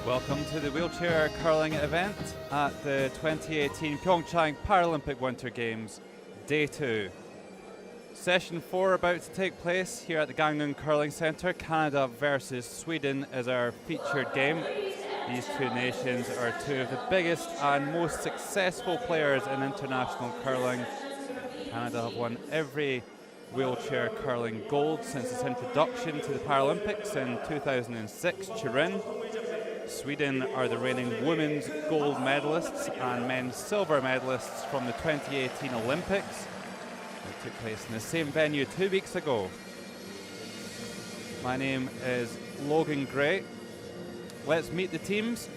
Welcome to the wheelchair curling event at the 2018 PyeongChang Paralympic Winter Games, Day 2. Session 4 about to take place here at the Gangneung Curling Centre. Canada versus Sweden is our featured game. These two nations are two of the biggest and most successful players in international curling. Canada have won every wheelchair curling gold since its introduction to the Paralympics in 2006, Turin. Sweden are the reigning women's gold medalists and men's silver medalists from the 2018 Olympics. It took place in the same venue 2 weeks ago. My name is Logan Gray. Let's meet the teams.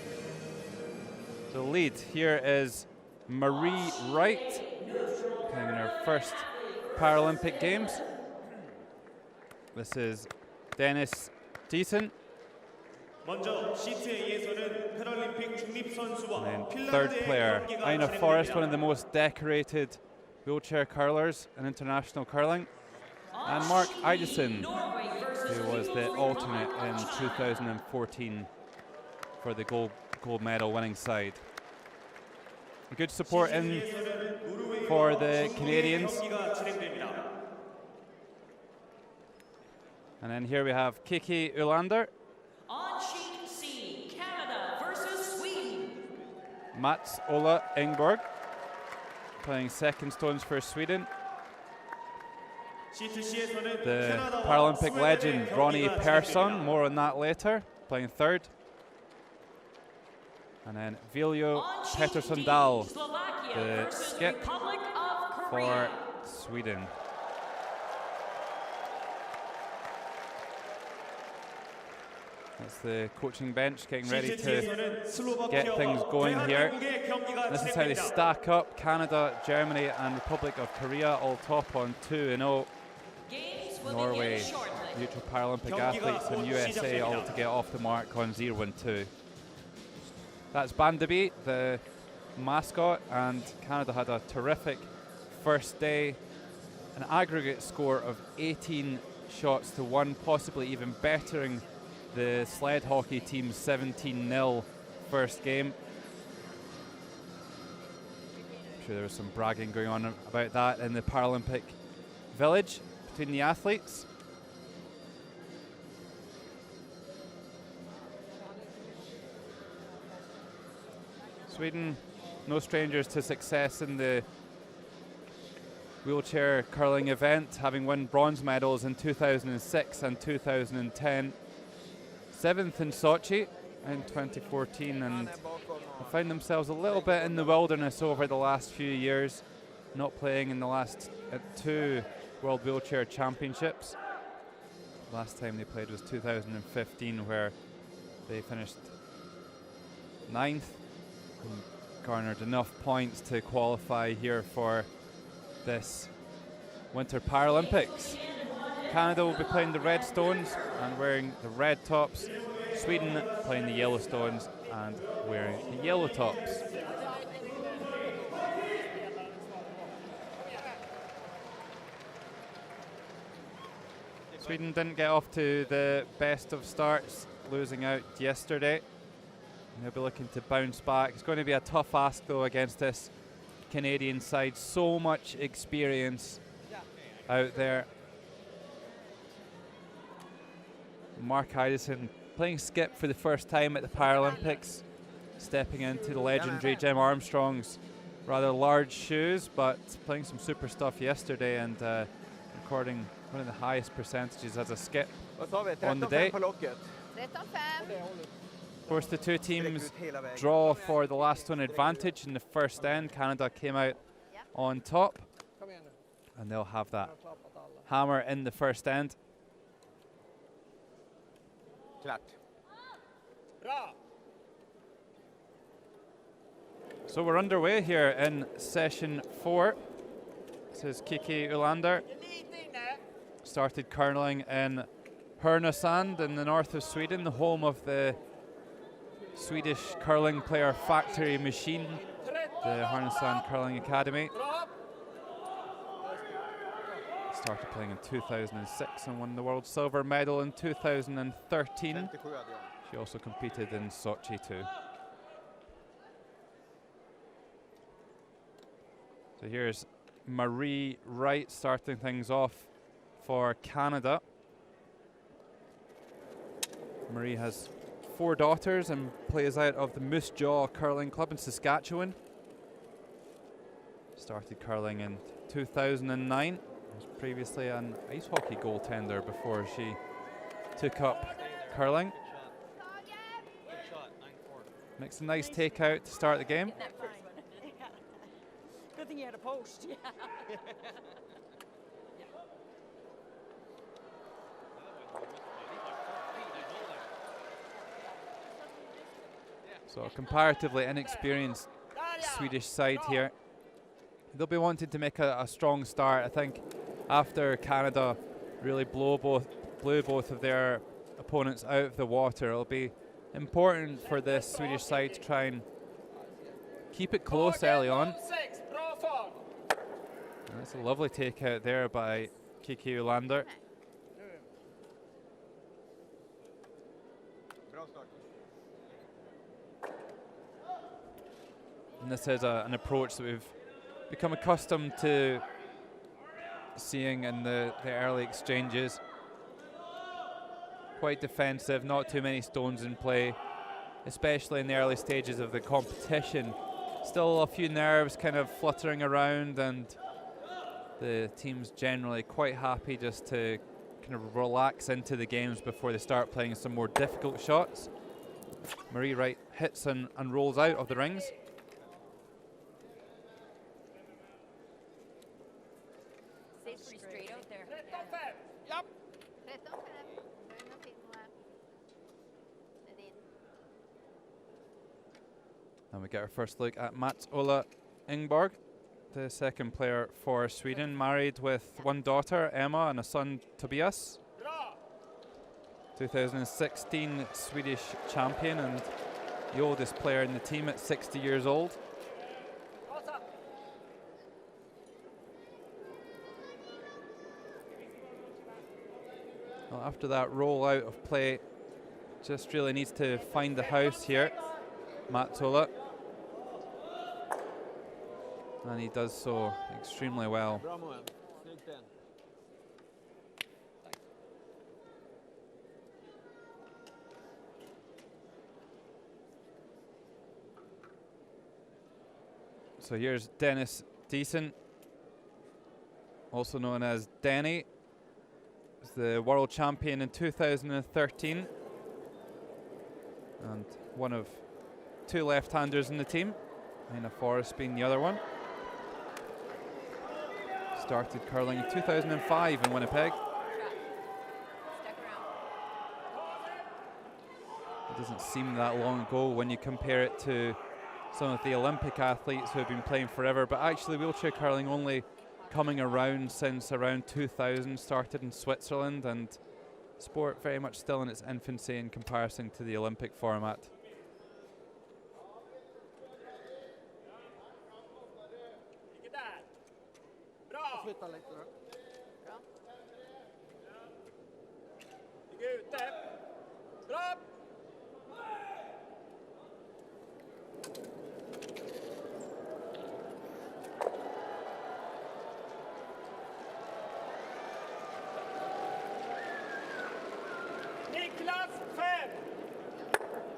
The lead here is Marie Wright, playing in her first Paralympic Games. This is Dennis Deaton. And then third player, Einar Forrest, one of the most decorated wheelchair curlers in international curling. And Mark Idison, who was the alternate in 2014 for the gold medal winning side. A good support in for the Canadians. And then here we have Kiki Ulander. On sheet C, Canada versus Sweden. Mats Ola Engborg, playing second stones for Sweden. The Paralympic legend Ronnie Persson, more on that later, playing third. And then Viljo Pettersson-Dahl, the skip for Sweden. That's the coaching bench getting ready to get things going here. This is how they stack up. Canada, Germany and Republic of Korea all top on 2-0. Norway, neutral Paralympic athletes, and USA all to get off the mark on 0-2. That's Bandeby, the mascot, and Canada had a terrific first day. An aggregate score of 18 shots to 1, possibly even bettering the sled hockey team's 17-0 first game. I'm sure there was some bragging going on about that in the Paralympic village between the athletes. Sweden, no strangers to success in the wheelchair curling event, having won bronze medals in 2006 and 2010. 7th in Sochi in 2014, and found themselves a little bit in the wilderness over the last few years, not playing in the last 2 World Wheelchair Championships. Last time they played was 2015, where they finished 9th and garnered enough points to qualify here for this Winter Paralympics. Canada will be playing the red stones and wearing the red tops. Sweden playing the yellow stones and wearing the yellow tops. Sweden didn't get off to the best of starts, losing out yesterday. And they'll be looking to bounce back. It's going to be a tough ask though against this Canadian side. So much experience out there. Mark Idison playing skip for the first time at the Paralympics, stepping into the legendary Jim Armstrong's rather large shoes, but playing some super stuff yesterday and recording one of the highest percentages as a skip on the day. Of course, the two teams draw for the last one advantage in the first end. Canada came out on top, and they'll have that hammer in the first end. So we're underway here in session 4. This is Kiki Ulander. Started curling in Härnösand in the north of Sweden, the home of the Swedish curling player factory machine, the Härnösand Curling Academy. Started playing in 2006 and won the world silver medal in 2013. She also competed in Sochi too. So here's Marie Wright starting things off for Canada. Marie has 4 daughters and plays out of the Moose Jaw Curling Club in Saskatchewan. Started curling in 2009. Was previously an ice hockey goaltender before she took up curling. Makes a nice takeout to start the game. Good thing you had a post. Yeah. So a comparatively inexperienced Swedish side here. They'll be wanting to make a strong start. I think after Canada really blew both of their opponents out of the water, it'll be important for this Swedish side to try and keep it close early on. And that's a lovely takeout there by Kiki Ulander. And this is an approach that we've become accustomed to seeing in the early exchanges. Quite defensive, not too many stones in play, especially in the early stages of the competition. Still a few nerves kind of fluttering around, and the team's generally quite happy just to kind of relax into the games before they start playing some more difficult shots. Marie Wright hits and rolls out of the rings. Pretty straight out there. Yep. And we get our first look at Mats-Ola Ingborg, the second player for Sweden, married with 1 daughter, Emma, and a son, Tobias. 2016 Swedish champion and the oldest player in the team at 60 years old. Well, after that roll out of play, just really needs to find the house here, Mats-Ola. And he does so extremely well. So here's Dennis Deason, also known as Denny. He's the world champion in 2013 and one of 2 left-handers in the team, Ina Forrest being the other one. Started curling in 2005 in Winnipeg. It doesn't seem that long ago when you compare it to some of the Olympic athletes who have been playing forever, but actually wheelchair curling only coming around since around 2000, started in Switzerland, and sport very much still in its infancy in comparison to the Olympic format.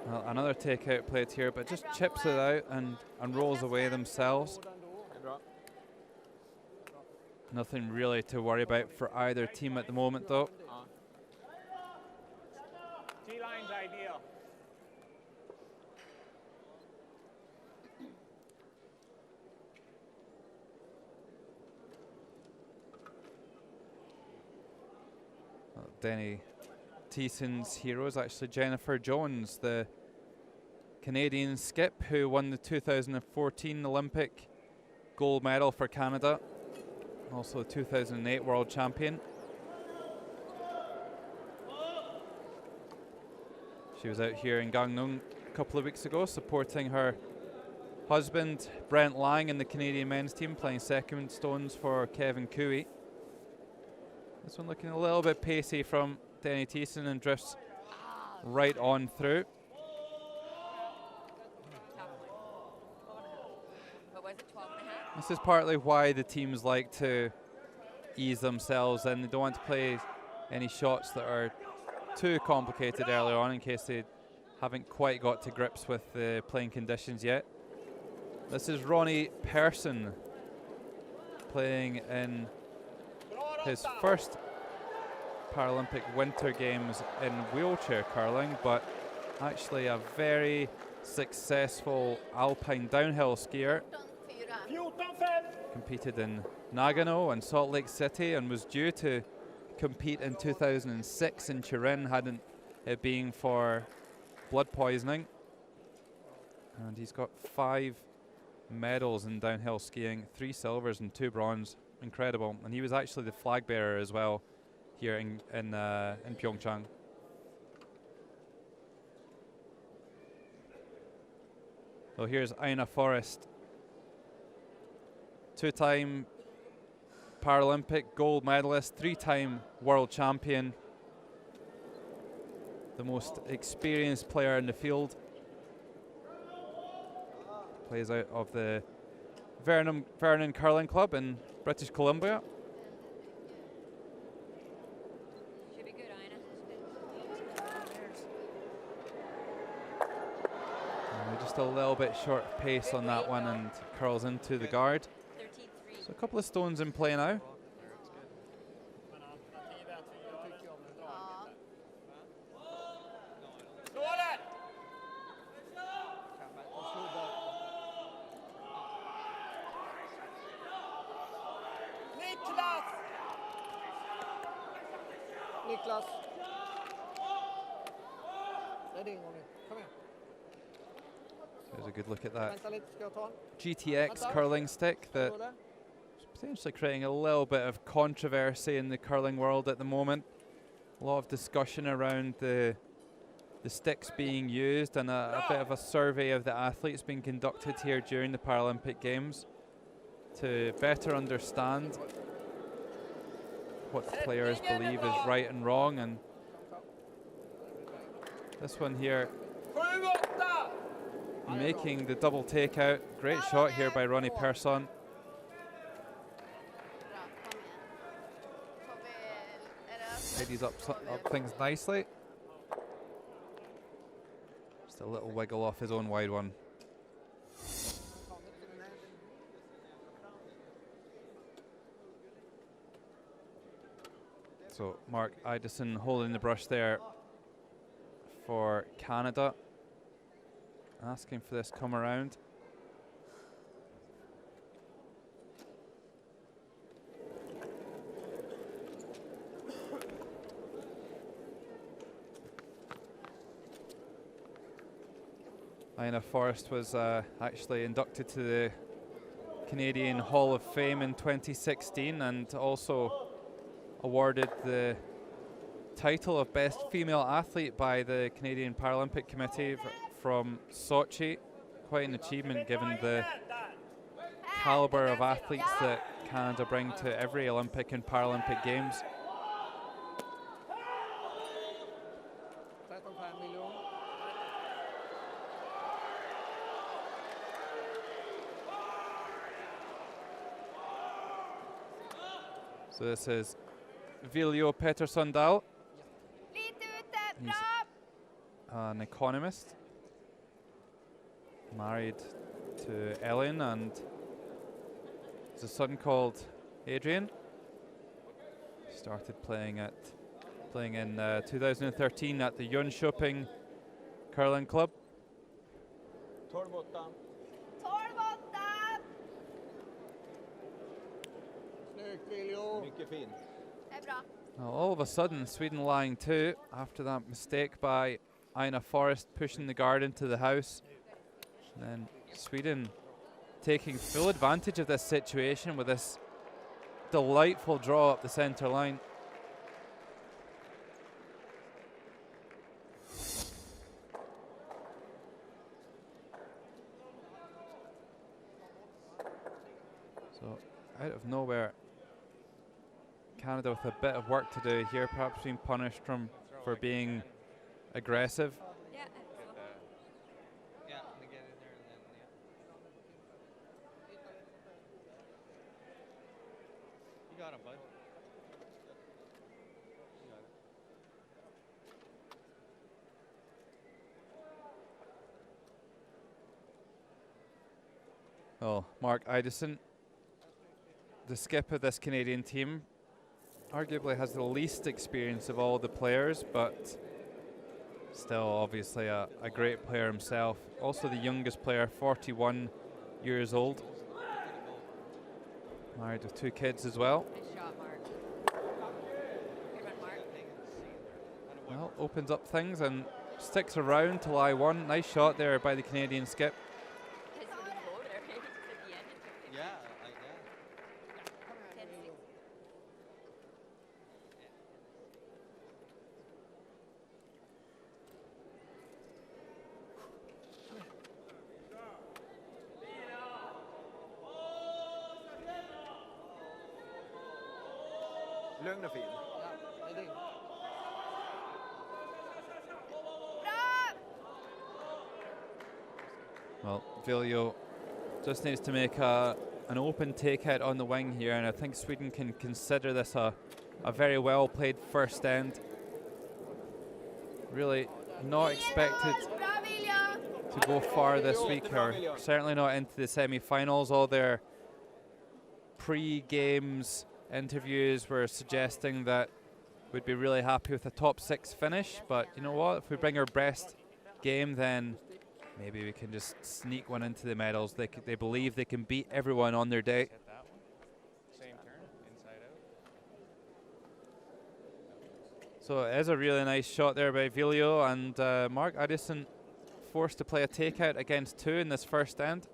Well, another takeout played here, but just chips it out and rolls away themselves. Nothing really to worry about for either team at the moment, though. T-line's ideal. Well, Denny Thiessen's hero is actually Jennifer Jones, the Canadian skip who won the 2014 Olympic gold medal for Canada, also the 2008 world champion. She was out here in Gangneung a couple of weeks ago supporting her husband Brent Lang in the Canadian men's team, playing second stones for Kevin Cooey. This one looking a little bit pacey from Denny Thiessen and drifts right on through. Top one. 12 and a half. What was it? 12 and a half? This is partly why the teams like to ease themselves in. They don't want to play any shots that are too complicated early on in case they haven't quite got to grips with the playing conditions yet. This is Ronnie Persson playing in his first Paralympic Winter Games in wheelchair curling, but actually a very successful alpine downhill skier. Competed in Nagano and Salt Lake City and was due to compete in 2006 in Turin, hadn't it been for blood poisoning. And he's got 5 medals in downhill skiing, 3 silvers and 2 bronze. Incredible. And he was actually the flag bearer as well here in PyeongChang. So here's Aina Forrest, 2-time Paralympic gold medalist, 3-time world champion, the most experienced player in the field. Plays out of the Vernon Curling Club in British Columbia. Should be good, Ina. Just a little bit short of pace on that one and curls into the guard. 13-3. So a couple of stones in play now. Niklas. Ready, Ronny. Come here. There's a good look at that Vänta lite, ska jag ta den? GTX curling stick that Står där. is potentially creating a little bit of controversy in the curling world at the moment. A lot of discussion around the sticks being used, and a bit of a survey of the athletes being conducted here during the Paralympic Games to better understand what the players believe is right and wrong. And this one here making the double takeout. Great shot here by Ronnie Persson. Tidies up things nicely. Just a little wiggle off his own wide one. So Mark Idison holding the brush there for Canada, asking for this come around. Aina Forrest was actually inducted to the Canadian Hall of Fame in 2016 and also awarded the title of Best Female Athlete by the Canadian Paralympic Committee from Sochi. Quite an achievement given the caliber of athletes that Canada bring to every Olympic and Paralympic Games. 13,5 miljoner. So this is Viljo Petterssondal. Lite ute, He's an economist, married to Ellen, and has a son called Adrian. Started playing in 2013 at the Jönköping Curling Club. 12-8. Snyggt, Viljo. Mycket fin. Det är bra. Now, all of a sudden, Sweden lying 2 after that mistake by Aina Forrest pushing the guard into the house. And then Sweden taking full advantage of this situation with this delightful draw up the centre line. So out of nowhere, Canada with a bit of work to do here, perhaps being punished for being aggressive. Yeah, I think so. Yeah, and get in there and then, yeah. You got him, bud. You got it. Well, Mark Idison, the skip of this Canadian team, arguably has the least experience of all the players, but still obviously a great player himself. Also the youngest player, 41 years old. Married with 2 kids as well. Nice shot, Mark. Good one, Mark. Well, opens up things and sticks around till I won. Nice shot there by the Canadian skip. Guys wouldn't go there, right? At the end, it took it. Yeah, 10-6. Lugn och fin. Ja, det är din. Well, Viljo just needs to make an open takeout on the wing here, and I think Sweden can consider this a very well played first end. Really not expected to go far this week, or certainly not into the semi-finals. All their pre-games interviews were suggesting that we'd be really happy with a top 6 finish, but you know what, if we bring our best game, then maybe we can just sneak one into the medals. They believe they can beat everyone on their day. hit that one. Same turn, inside out. So it is a really nice shot there by Viljo, and Mark Idison forced to play a takeout against 2 in this first end.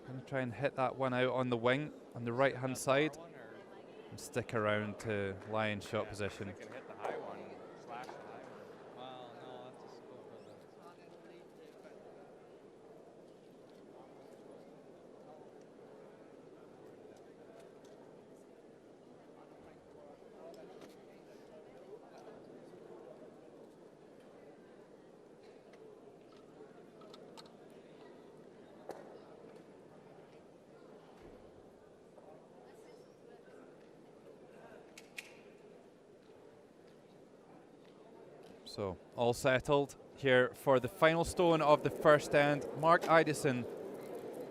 Gonna try and hit that one out on the wing on the right hand side and stick around to lie in shot position. They can hit the high one, slash the high one. Well, no, that's a scope of the. So all settled here for the final stone of the first end. Mark Idison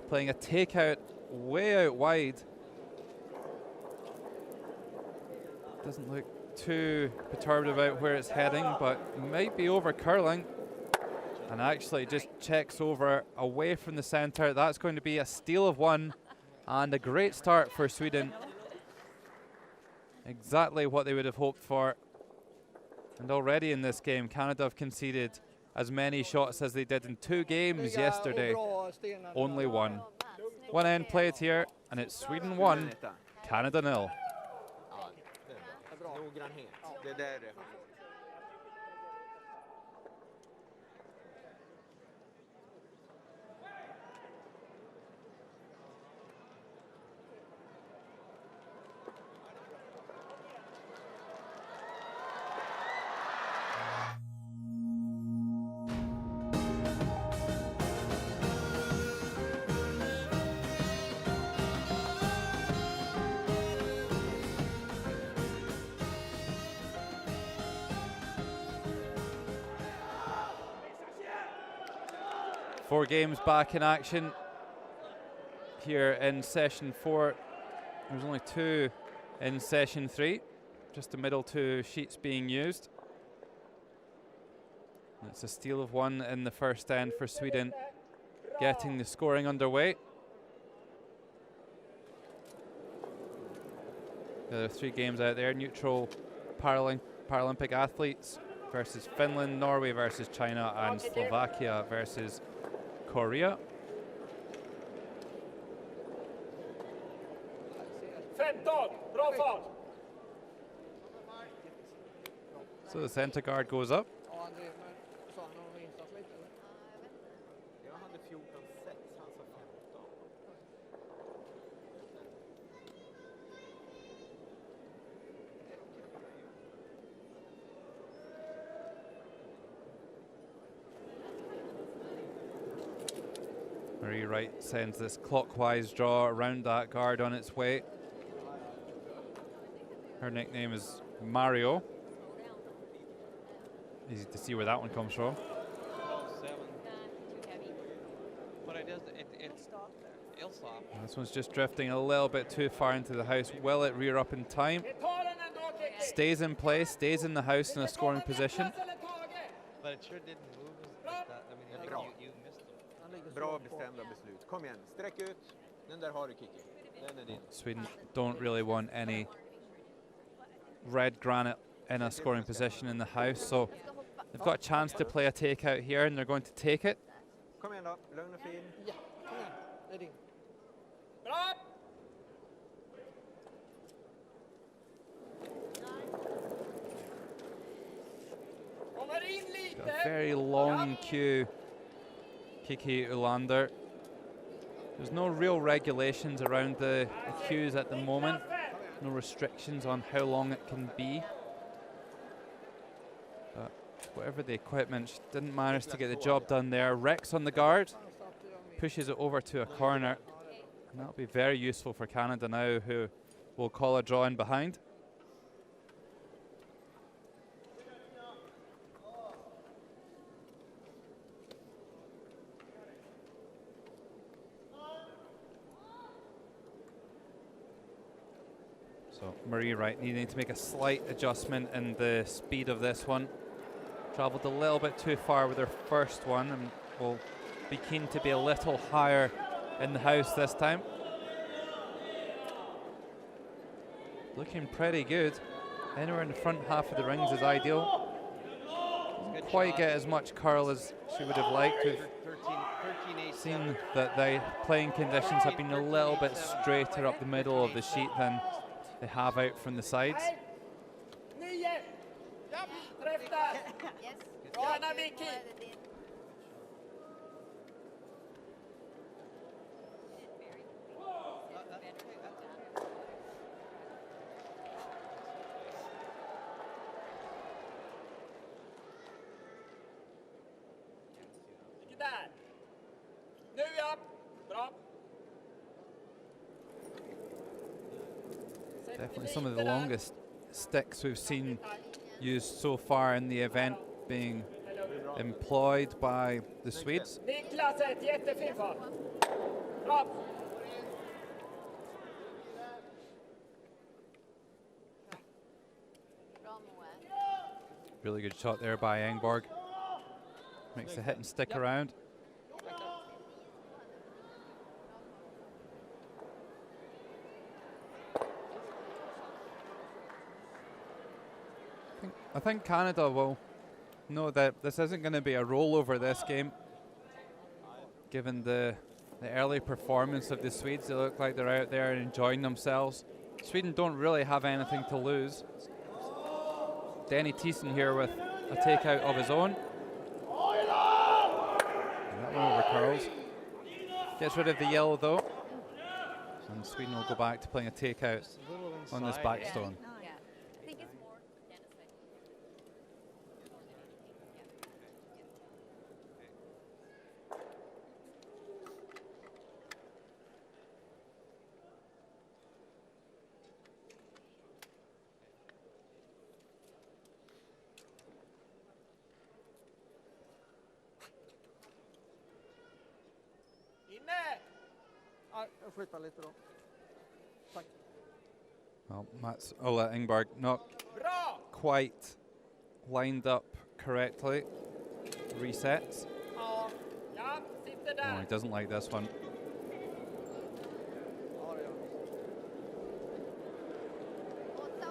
playing a takeout way out wide. Doesn't look too perturbed about where it's heading, but might be over curling. And actually just checks over away from the centre. That's going to be a steal of 1 and a great start for Sweden. Exactly what they would have hoped for. And already in this game, Canada have conceded as many shots as they did in 2 games yesterday. Only 1. 1 end played here, and it's Sweden 1, Canada 0. Noggrannhet. Det är där det. Four games back in action here in session 4. There's only 2 in session 3, just the middle 2 sheets being used. It's a steal of 1 in the first end for Sweden, getting the scoring underway. The other 3 games out there, neutral Paralympic athletes versus Finland, Norway versus China, and Slovakia versus Korea. 15, bra fart! So the center guard goes up. Ja, André, men sa han någon insats lite eller? Jag hade 14-6, han sa 15. Marie Wright sends this clockwise draw around that guard on its way. Her nickname is Mario. Easy to see where that one comes from. 12-7. Too heavy. But it'll stop. This one's just drifting a little bit too far into the house. Will it rear up in time? Vi tar den ändå, Kiki. Stays in place, stays in the house in a scoring position. But it sure didn't move like that. I mean, Bra. you missed them. Han ligger Bra svagt på. bestämda beslut. Kom igen, sträck ut. Den där har du, Kiki. Den är din. Sweden don't really want any red granite in a scoring position in the house, so they've got a chance to play a takeout here, and they're going to take it. Kom igen då, lugn och fin. Ja, kom igen. Det är din. Bra! Kommer in A lite. very long queue, Kiki Ulander. There's no real regulations around the queues at the moment. No restrictions on how long it can be. But whatever the equipment, she didn't manage to get the job done there. Rex on the guard, pushes it over to a corner. And that'll be very useful for Canada now, who will call a draw in behind. So Marie Wright needing to make a slight adjustment in the speed of this one. Travelled a little bit too far with her first one, and will be keen to be a little higher in the house this time. Looking pretty good. Anywhere in the front half of the rings is ideal. Doesn't quite get as much curl as she would have liked. We've 13-8. seen that the playing conditions have been a little bit straighter up the middle of the sheet than they have out from the sides. 9. Träff där. Yes. Gärna, Vicky. Vicky där. Nu ja. Bra. Definitely some of the longest sticks we've seen used so far in the event being employed by the Swedes. Niklas, ett jättefin fart. Bra. Bra Moe. Really good shot there by Engborg. Makes the hit and stick around. I think Canada will know that this isn't going to be a rollover this game. Given the early performance of the Swedes, they look like they're out there enjoying themselves. Sweden don't really have anything to lose. Denny Thiessen here with a takeout of his own. And that one over curls. Gets rid of the yellow though. And Sweden will go back to playing a takeout on this backstone. Yeah. I think it's more Dennis like. Inne. Ja, jag flyttar lite då. Tack. Well, Mats Ola Ingberg not Bra. quite lined up correctly. Resets. Ja. Ja, sitter Oh, he där. doesn't like this one. Ja, det gör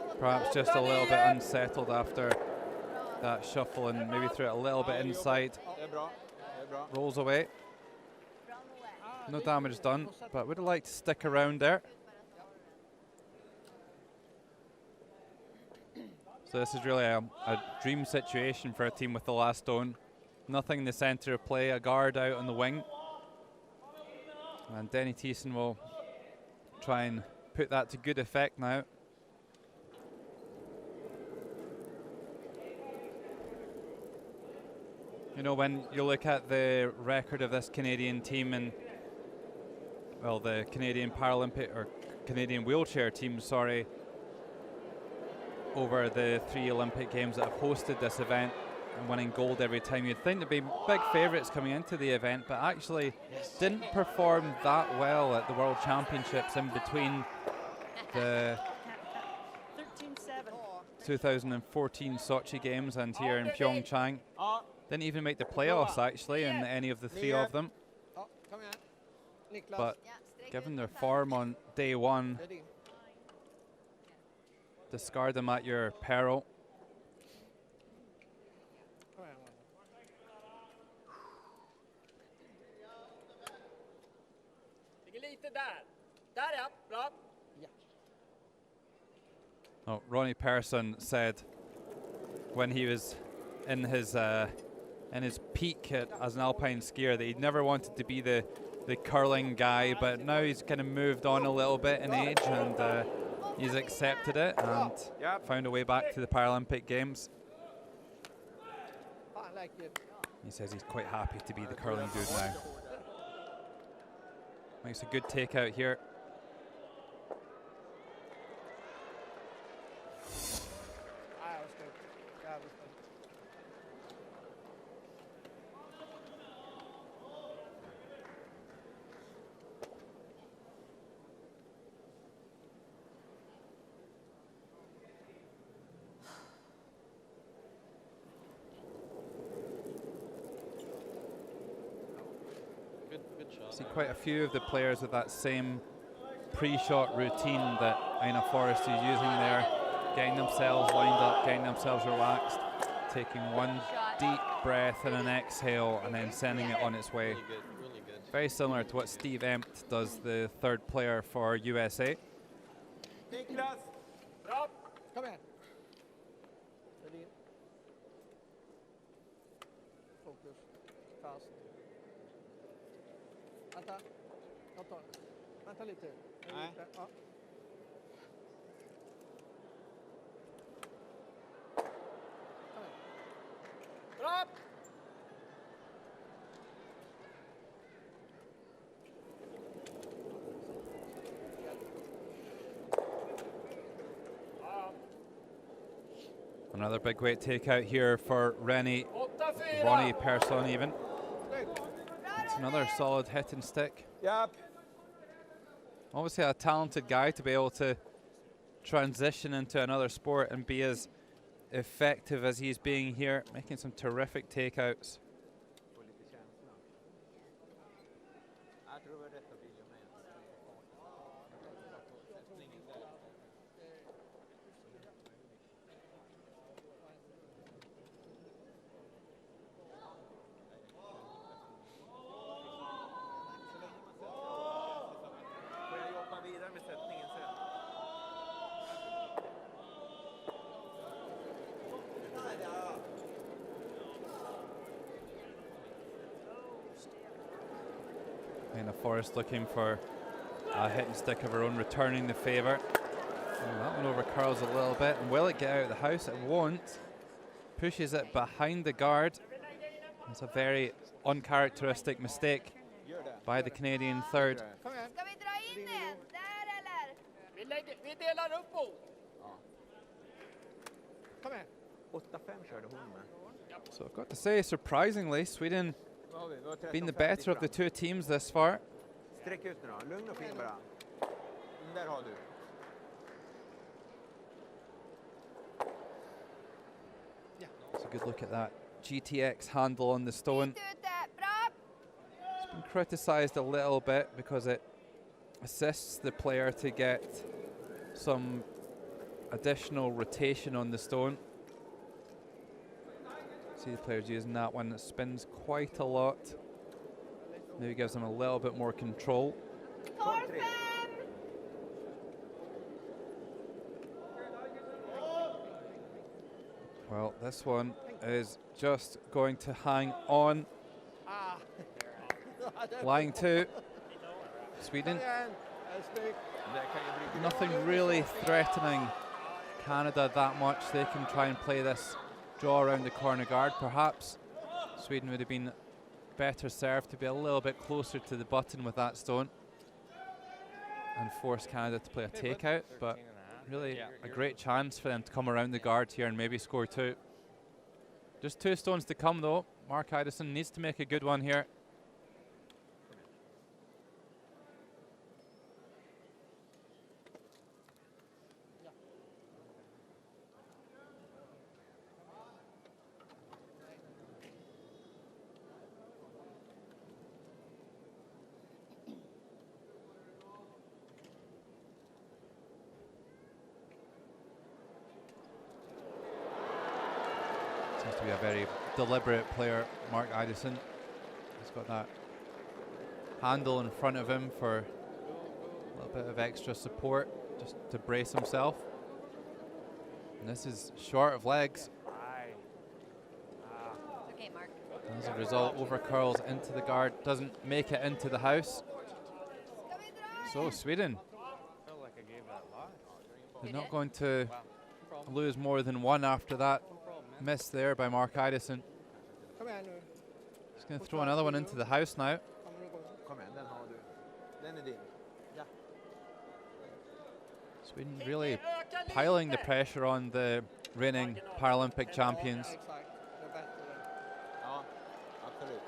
jag. Perhaps just a little bit unsettled after that shuffle and maybe threw it a little bit inside. Det är bra. Det är bra. Rolls away. Bra Moe. No damage done, but would have liked to stick around there. So this is really a dream situation for a team with the last stone. Nothing in the centre of play, a guard out on the wing. And Denny Thiessen will try and put that to good effect now. You know, when you look at the record of this Canadian team and well, the Canadian Paralympic or Canadian wheelchair team, sorry, over the 3 Olympic Games that have hosted this event and winning gold every time. You'd think there'd be big favourites coming into the event, but actually didn't perform that well at the World Championships in between the 2014 Sochi Games and here in PyeongChang. Didn't even make the playoffs actually in any of the 3 of them. Ja, kom igen. Niklas. But given their form on day 1, Det är din. discard them at your peril. Kom igen. Ligger lite där. Där ja, bra. Oh, Ronnie Persson said when he was in his peak as an alpine skier that he'd never wanted to be the curling guy, but now he's kind of moved on a little bit in age and he's accepted it and found a way back to the Paralympic Games. Fan, like it. He says he's quite happy to be the curling dude now. Makes a good takeout here. Nej, vad snyggt. Jävligt snyggt. Good shot. See quite a few of the players with that same pre-shot routine that Aina Forrest is using there, getting themselves lined up, getting themselves relaxed, taking one deep breath and an exhale and then sending it on its way. Really good, really good. Very similar to what Steve Empt does, the 3rd player for USA. Niklas! Bra. Kom igen. Det är din. Fokus. Fast. Vänta. Jag tar den. Vänta lite. Nej. Ja. Kom igen. Bra. Another big weight takeout here for Ronnie 8-4. Persson even. It's another solid hit and stick. Japp! Obviously a talented guy to be able to transition into another sport and be as effective as he's being here, making some terrific takeouts. Får lite känsla. Jag tror det var rätt av William Sättningen där. Får jag jobba vidare med sättningen sen? Aina Forrest looking for a hit and stick of her own, returning the favour. Oh, that one overcurls a little bit, and will it get out of the house? It won't. Pushes it behind the guard. It's a very uncharacteristic mistake Gör det. by the Canadian 3rd. Kom igen. Ska vi dra in den? Där eller? Vi delar upp Bo. Kom igen. 8-5 körde hon med. So I've got to say, surprisingly, Sweden Vad har vi? Vi har been the 13-50 better of the fram. 2 teams this far. Sträck ut nu då. Lugn och fin bara. Där har du. It's a good look at that GTX handle on the stone. Fint ute. Bra. It's been criticised a little bit because it assists the player to get some additional rotation on the stone. See the players using that one that spins quite a lot. Maybe gives them a little bit more control. 4-5. Well, this one is just going to hang on. Ah. Line 2. Sweden. Kom igen. Det är snyggt. Där kan ju bryta. Nothing really threatening Canada that much. They can try and play this draw around the corner guard. Perhaps Sweden would have been better served to be a little bit closer to the button with that stone. and force Canada to play a takeout, but really a great chance for them to come around the guard here and maybe score 2. Just 2 stones to come though. Mark Idison needs to make a good one here. Seems to be a very deliberate player, Mark Idison. He's got that handle in front of him for a little bit of extra support, just to brace himself. And this is short of legs. It's okay, Mark. As a result, over curls into the guard, doesn't make it into the house. So Sweden felt like I gave that lot. is not going to lose more than 1 after that miss there by Mark Idison. Kom igjen nu. He's going to throw another one into the house now. Kommer du gå? Kom igen, den har du. Den är din. Ja. Sweden really piling the pressure on the reigning Paralympic champions. Exakt. Det är bättre. Ja, absolut.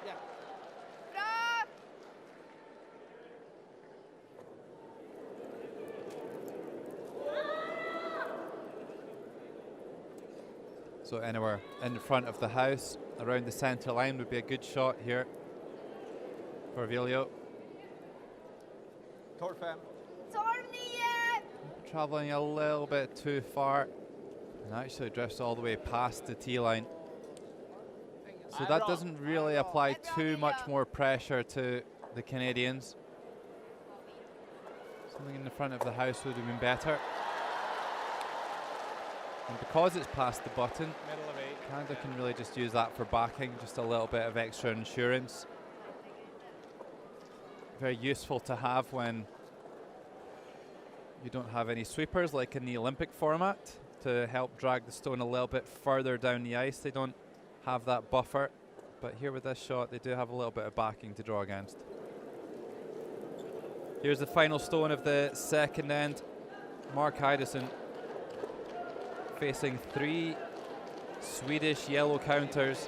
Ja. Bra! So anywhere in front of the house, around the centre line would be a good shot here for Viljo. 12-5. 12-9! Travelling a little bit too far and actually drifts all the way past the tee line. So that doesn't really apply too much more pressure to the Canadians. Something in the front of the house would have been better. And because it's past the button, Middle of 8. Canada can really just use that for backing, just a little bit of extra insurance. Very useful to have when you don't have any sweepers like in the Olympic format to help drag the stone a little bit further down the ice. They don't have that buffer, but here with this shot they do have a little bit of backing to draw against. Here's the final stone of the second end. Mark Idison facing 3 Swedish yellow counters.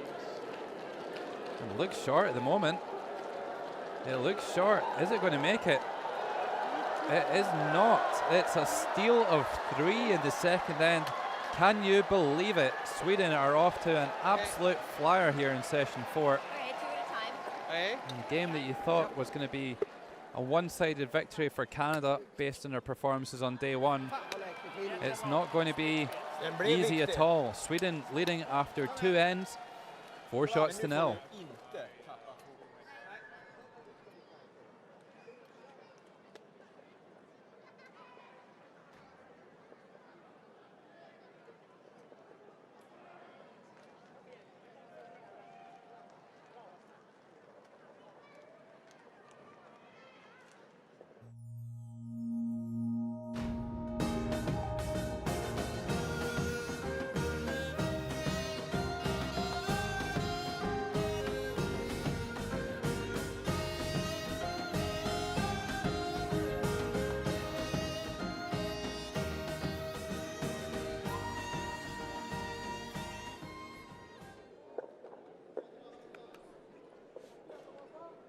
It looks short at the moment. It looks short. Is it going to make it? It is not. It's a steal of 3 in the second end. Can you believe it? Sweden are off to an absolute flyer here in session 4. Okay, 2 at a time. Hey. A game that you thought was going to be a one-sided victory for Canada based on their performances on day 1. Fan vad läckert. It's not going to be Den blev easy viktig. at all. Sweden leading after 2 ends, 4 shots to Men nu får nil. du inte tappa fokus.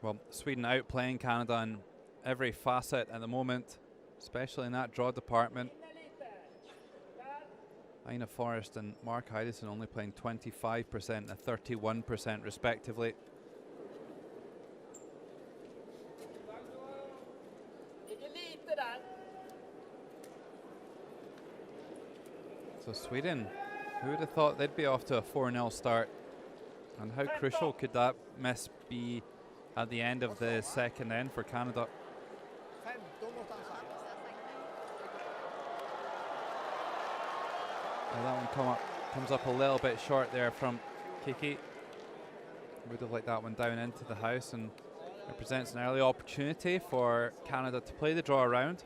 Well, Sweden outplaying Canada in every facet at the moment, especially in that draw department. Aina Forrest and Mark Idison only playing 25% and 31% respectively. Ligger lite där. So Sweden, who would have thought they'd be off to a 4-0 start? And how crucial could that miss be at the end of the second end for Canada? 15 måste han sagt. Well, that one comes up a little bit short there from Kiki. Would have liked that one down into the house, and it presents an early opportunity for Canada to play the draw around.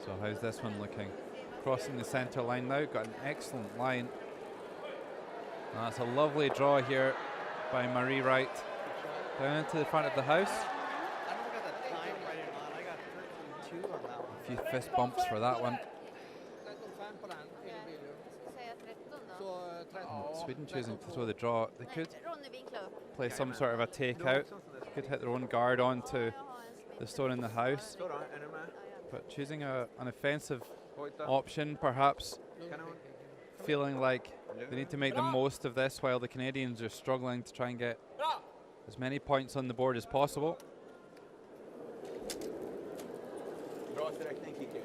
So how's this one looking? Crossing the centre line now, got an excellent line. And that's a lovely draw here by Marie Wright. Down into the front of the house. I don't got the time right in on. I got 13-2 on that one. A few fist bumps for that one. 13-5 på den. Ingen bil ju. Jag ska säga 13 då. Så 13. Sweden choosing to throw the draw. They could Ronny vinklar upp. play some sort of a takeout. Could hit their own guard onto the stone in the house. Så då, är du med? But choosing an offensive Hojta. option, perhaps Kanon. feeling like they need to make the most of this while the Canadians are struggling to try and get Bra! as many points on the board as possible. Bra sträckning, Kiki.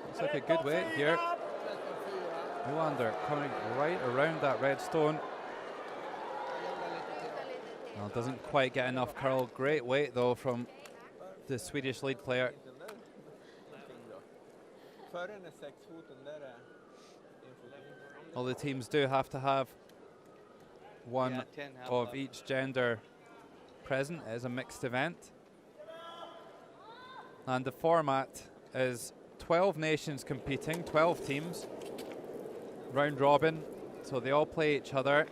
Looks like a good weight here. 13-4. Nylander coming right around that red stone. Jävlar lite till. Well, doesn't quite get enough curl. Great weight though from the Swedish lead player. Den där är fin då. Före den är 6 fot, den där är 1 fot. All the teams do have to have one Yeah, 10 have of left. each gender present. It is a mixed event. And the format is 12 nations competing, 12 teams, round robin, so they all play each other.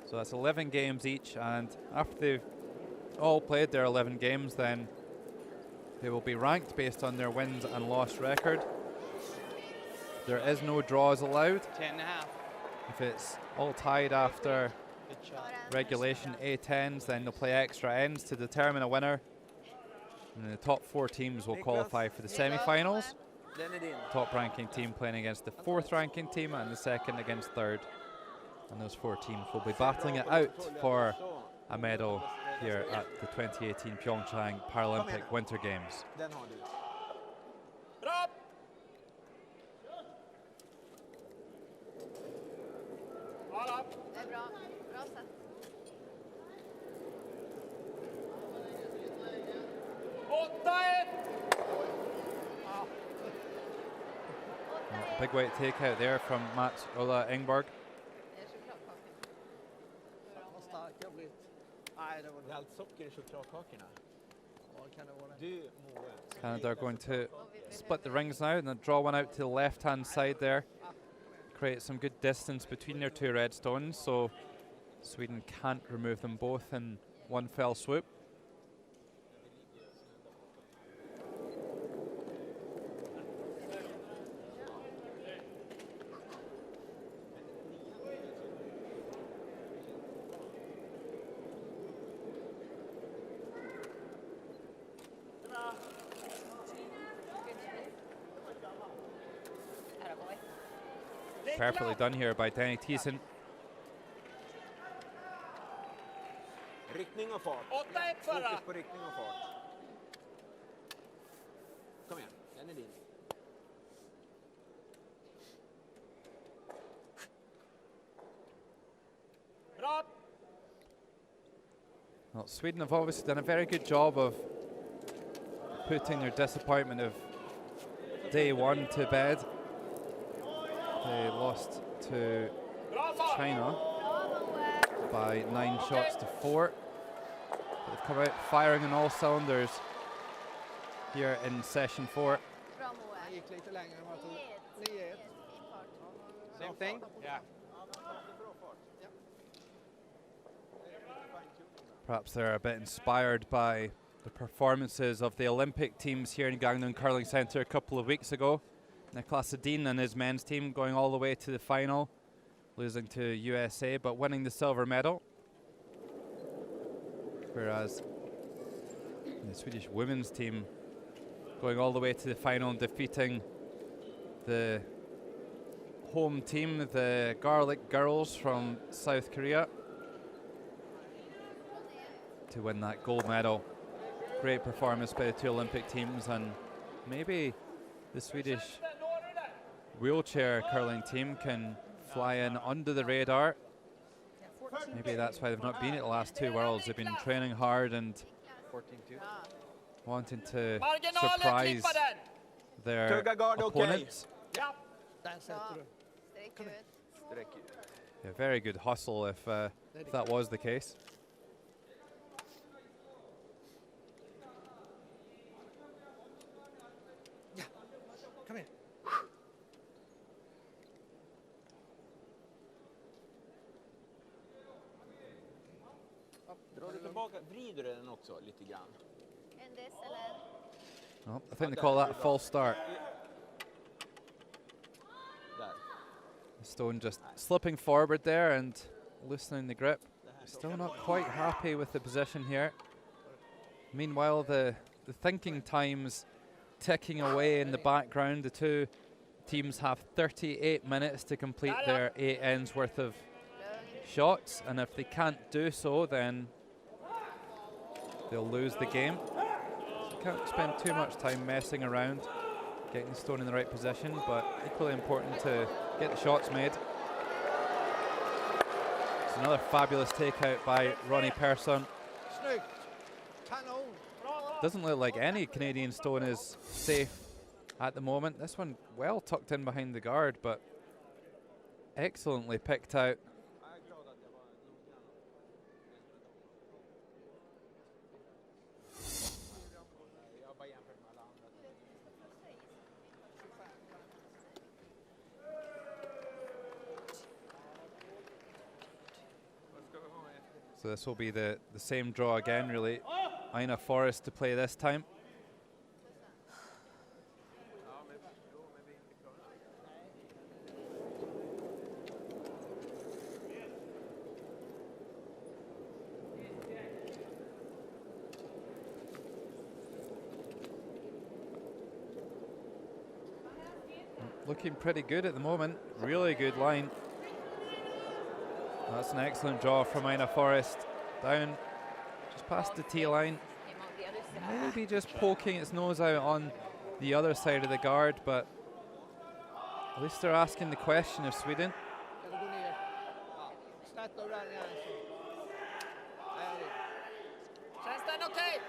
So that's 11 games each, and after they've all played their 11 games, then they will be ranked based on their wins and loss record. There is no draws allowed. 10.5. If it's all tied after Good shot. regulation A10s, then they'll play extra ends to determine a winner. And the top 4 teams will qualify for the semi-finals. Den är din. Top ranking team playing against the 4th ranking team and the 2nd against 3rd. And those 4 teams will be battling it out for a medal here at the 2018 PyeongChang Paralympic Winter Games. Den har du. Bra! Bra! Det är bra. Bra sätt. 8-1! Big weight takeout there from Mats Ola Engborg. Det är chokladkaka. Vad stark jag blivit. Nej, det var Det är allt socker i chokladkakorna. Vad kan det vara? Du, Moe. Canada are going to split the rings now and then draw one out to the left-hand side there. Create some good distance between their 2 red stones, so Sweden can't remove them both in one fell swoop. Perfectly done here by Danny Thiessen. Riktning och fart. 8-1 förra! Fokus på riktning och fart. Kom igen, den är din. Bra! Well, Sweden have obviously done a very good job of putting their disappointment of day 1 to bed. They lost to Bra fart! China by 9 shots to 4. They've come out firing on all cylinders here in session 4. Bra Moe. Han gick lite längre än vad jag trodde. 9-1. Fin fart. Same thing? Yeah. Perhaps they're a bit inspired by the performances of the Olympic teams here in Gangneung Curling Centre a couple of weeks ago. Niklas Edin and his men's team going all the way to the final, losing to USA but winning the silver medal. Whereas the Swedish women's team going all the way to the final and defeating the home team, the Garlic Girls from South Korea, to win that gold medal. Great performance by the 2 Olympic teams, and maybe the Swedish wheelchair curling team can fly in under the radar. Maybe that's why they've not been at the last 2 Worlds. They've been training hard and 14-2. wanting to Marginalen, surprise klippa den! their Tugga guard, okej. opponents. Ja! Där sätter du. Sträck ut. Sträck ut. Yeah, very good hustle if that was the case. Come here. Drar du tillbaka, vrider du den också lite grann? And this, Alan. Well, I think they call that a false start. Där. Stone just slipping forward there and loosening the grip. Still not quite happy with the position here. Meanwhile, the thinking time's ticking away in the background. The two teams have 38 minutes to complete their 8 ends worth of shots, and if they can't do so, then they'll lose the game. So can't spend too much time messing around, getting the stone in the right position, but equally important to get the shots made. It's another fabulous takeout by Ronnie Persson. Snyggt. Kanon. Doesn't look like any Canadian stone is safe at the moment. This one well tucked in behind the guard, but excellently picked out. So this will be the same draw again, really. Ina Forrest to play this time. Looking pretty good at the moment. Really good line. That's an excellent draw from Ina Forrest. Down just past the tee line. Came out the other side. Maybe just poking its nose out on the other side of the guard, but at least they're asking the question of Sweden. Kan du gå ner? Snett över den igen. Känns den okej?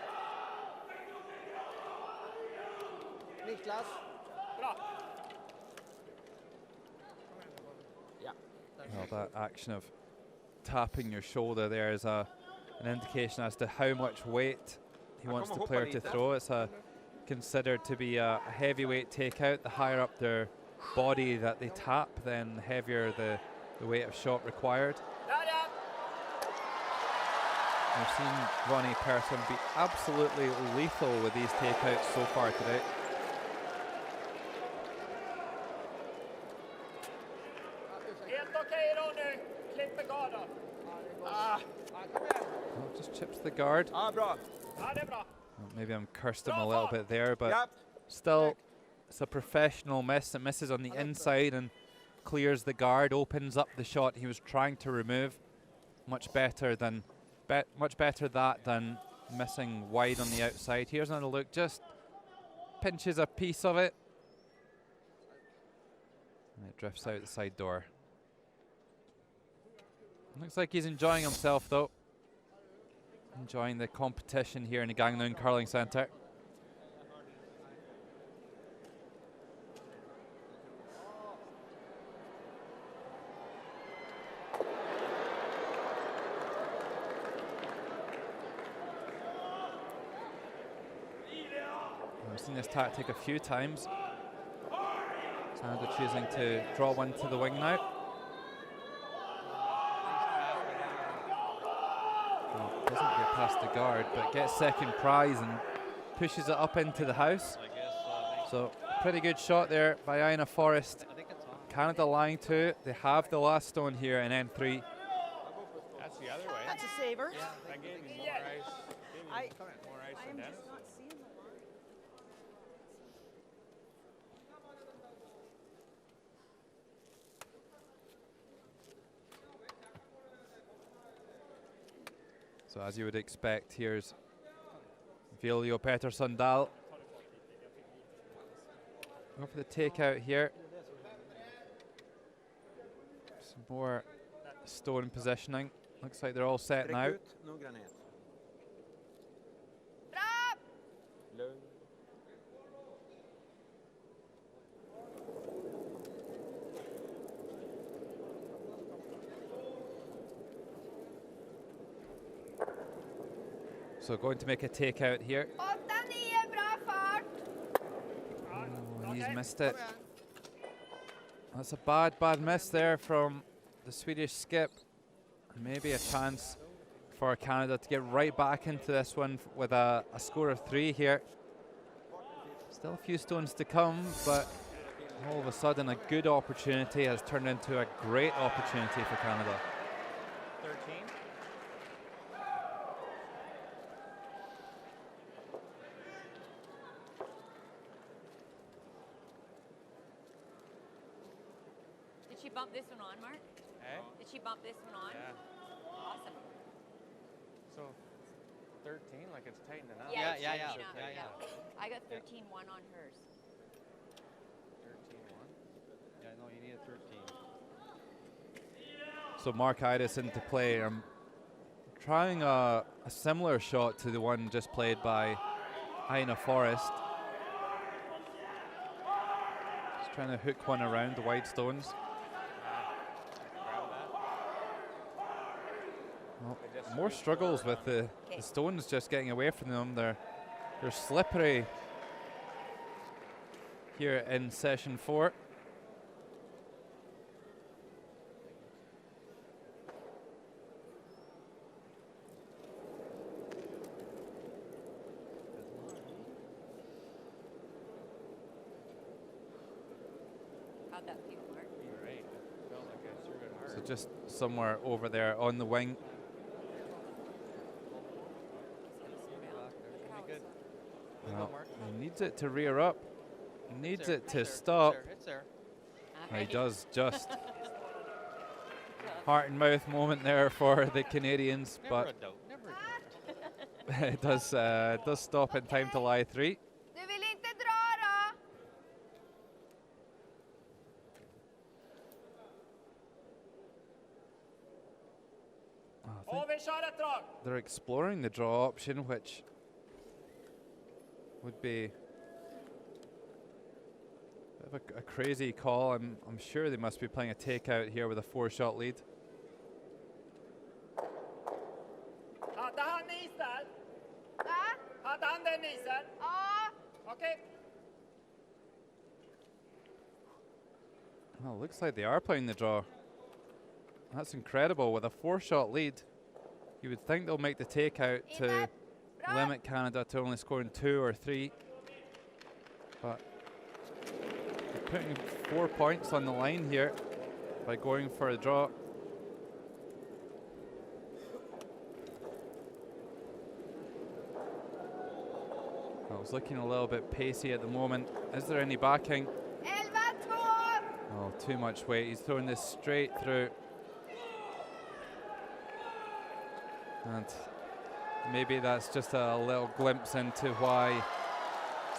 Niklas. Bra. Well, that action of tapping your shoulder there is an indication as to how much weight he wants the player to throw. It's considered to be a heavyweight takeout. The higher up their body that they tap, then the heavier the weight of shot required. Där ja. We've seen Ronnie Persson be absolutely lethal with these takeouts so far today. Helt okej Ronny. Klipper garden. Well, just chips the guard. Ja, bra. Ja, det är bra. Well, maybe I'm cursed him a little bit there, but Japp. still, it's a professional miss. It misses on the inside and clears the guard, opens up the shot he was trying to remove. Much better than that than missing wide on the outside. Here's another look, just pinches a piece of it. And it drifts out the side door. Looks like he's enjoying himself though. Enjoying the competition here in the Gangneung Curling Centre. We've seen this tactic a few times. Sandra choosing to draw one to the wing now. Well, doesn't get past the guard, but gets second prize and pushes it up into the house. So pretty good shot there by Ina Forrest. Canada line 2. They have the last stone here in N3. That's the other way. That's a saver. That gave me more ice. I More ice I than am Dennis. just not seeing the line. So as you would expect, here's Viljo Pettersson Dahl. Go for the takeout here. Some more stone positioning. Looks like they're all set now. Sträck ut noggrannhet. Bra! Lugn. So going to make a takeout here. 8-9, bra fart! Oh, he's missed it. That's a bad miss there from the Swedish skip. Maybe a chance for Canada to get right back into this one with a score of 3 here. Still a few stones to come, but all of a sudden a good opportunity has turned into a great opportunity for Canada. 13. Did she bump this one on, Mark? Eh? Did she bump this one on? Yeah. Awesome. So 13, like it's tightening up. Yeah, yeah, it's yeah, tightening up, yeah. I got 13-1 on hers. 13-1. Yeah, no, you need a 13. So Mark Idison to play. I'm trying a similar shot to the one just played by Aina Forrest. Just trying to hook one around the wide stones. Well, more struggles with the stones just getting away from them. They're slippery here in session 4. How'd that feel, Mark? You're right. It felt like I threw it hard. So just somewhere over there on the wing. Well, he needs it to rear up. Needs it to stop. It's there. He does just. Heart and mouth moment there for the Canadians, Never but a doubt. Never a doubt. it does stop in time to lie 3. Du vill inte dra då? I think Och vi kör ett drag! they're exploring the draw option, which would be a bit of a crazy call. I'm sure they must be playing a takeout here with a 4-shot lead. Hade han is där? Va? Hade han den isen? Ja. Okej. Well, looks like they are playing the draw. That's incredible. With a 4-shot lead, you would think they'll make the takeout to limit Canada to only scoring 2 or 3. But they're putting 4 points on the line here by going for a draw. Well, it's looking a little bit pacey at the moment. Is there any backing? 11-2. Oh, too much weight. He's throwing this straight through. And maybe that's just a little glimpse into why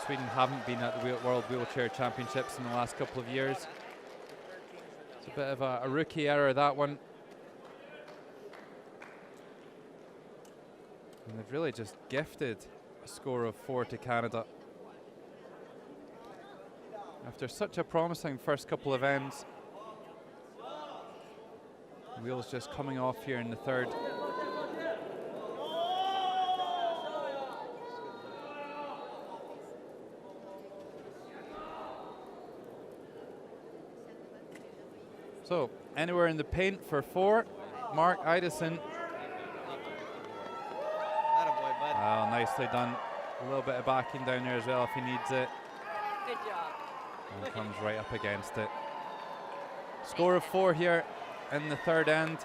Sweden haven't been at the World Wheelchair Championships in the last couple of years. It's a bit of a rookie error, that one. And they've really just gifted a score of 4 to Canada. After such a promising first couple of ends, wheels just coming off here in the 3rd. So, anywhere in the paint for 4. Mark Idison. Attaboy, bud. Wow, nicely done. A little bit of backing down there as well if he needs it. Good job. And comes right up against it. Score of 4 here in the 3rd end.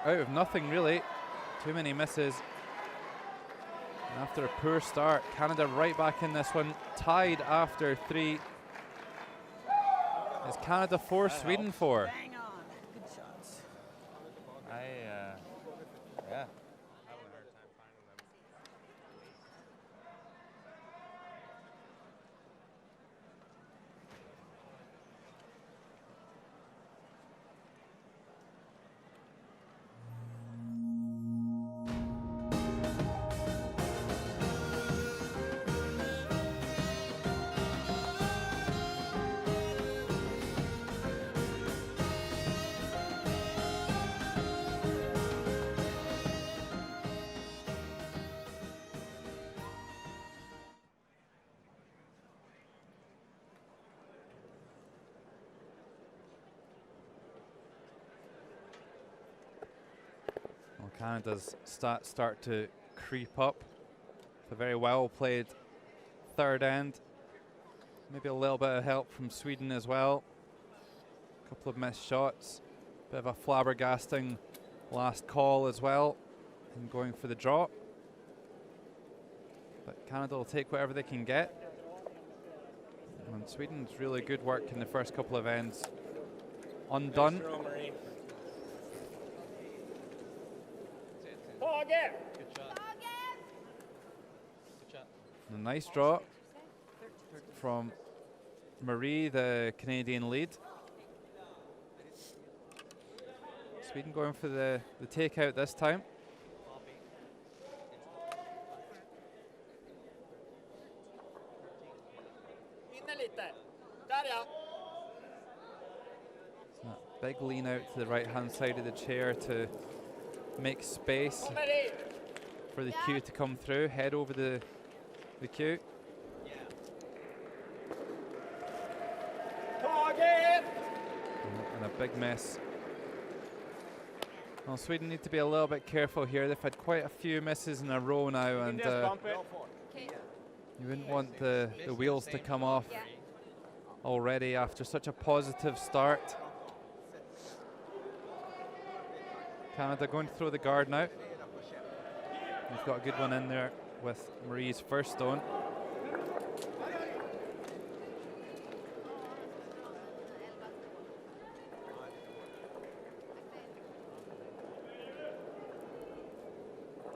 Out of nothing, really. Too many misses. And after a poor start, Canada right back in this one. Tied after 3. Is Canada 4, Sweden 4? Bang on. Good shots. Yeah. Canada's stats start to creep up. It's a very well played third end. Maybe a little bit of help from Sweden as well. A couple of missed shots. Bit of a flabbergasting last call as well, and going for the draw. But Canada will take whatever they can get. And Sweden's really good work in the first couple of ends. Undone. Good shot. Good shot. A nice draw from Marie, the Canadian lead. Sweden going for the takeout this time. Big lean out to the right hand side of the chair to make space for the cue to come through. Head over the cue. And a big miss. Well, Sweden need to be a little bit careful here. They've had quite a few misses in a row now, and you wouldn't want the wheels to come off already after such a positive start. Canada going to throw the guard now. We've got a good one in there with Marie's first stone.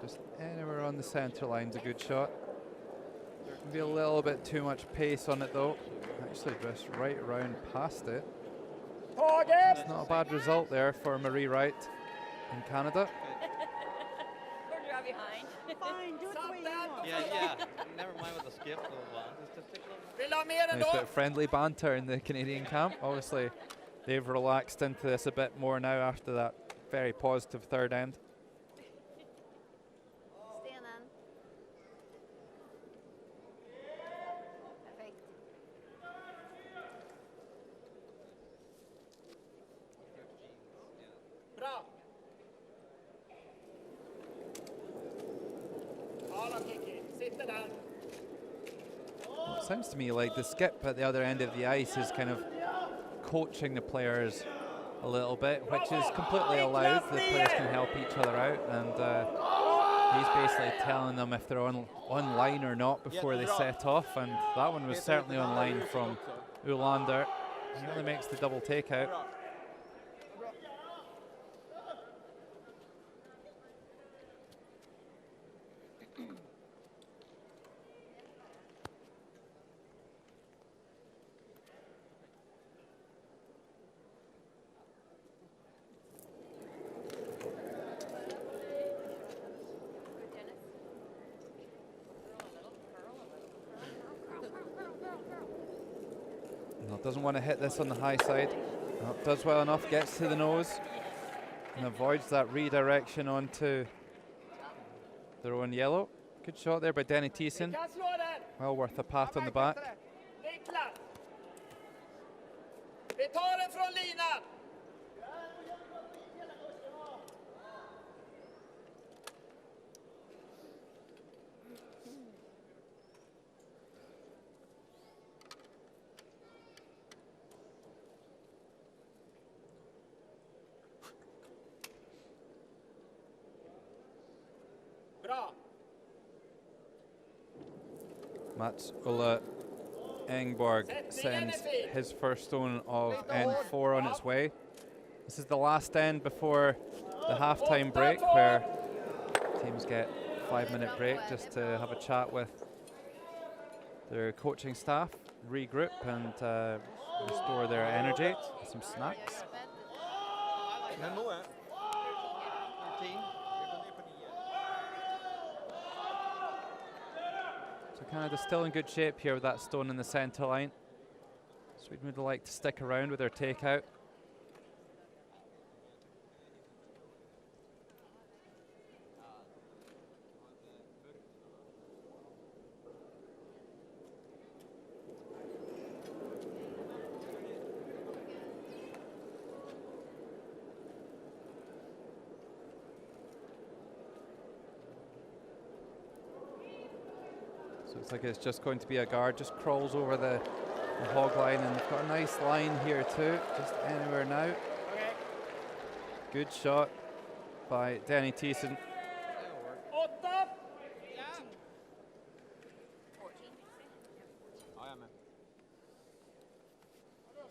Just anywhere on the center line's a good shot. Maybe a little bit too much pace on it though. Actually just right around past it. It's not a bad result there for Marie Wright in Canada. Or draw behind. Fine, do it the way you want. Yeah. Never mind with the skip. Just take a little. Nice bit of friendly banter in the Canadian camp. Obviously, they've relaxed into this a bit more now after that very positive third end. Stenen. Perfect. Bra! Ja då Kiki, sitter där. It sounds to me like the skip at the other end of the ice is kind of coaching the players a little bit, which is completely allowed. The players can help each other out, and he's basically telling them if they're on line or not before they set off, and that one was certainly on line from Ulander. He really makes the double takeout. Doesn't want to hit this on the high side. No, does well enough, gets to the nose and avoids that redirection onto their own yellow. Good shot there by Denny Thiessen. Well worth a pat on the back. Niklas! Vi tar den från linan! Bra! Mats Ulla Engborg sends his first stone of N4 on its way. This is the last end before the halftime break, where teams get a 5-minute break just to have a chat with their coaching staff, regroup and restore their energy. Some snacks. Men Moe, 13. So Canada still in good shape here with that stone in the centre line. Sweden would like to stick around with their takeout. So it's like it's just going to be a guard, just crawls over the hog line, and they've got a nice line here too, just anywhere now. Good shot by Danny Thiessen. 8. 14. Ja, jag är med.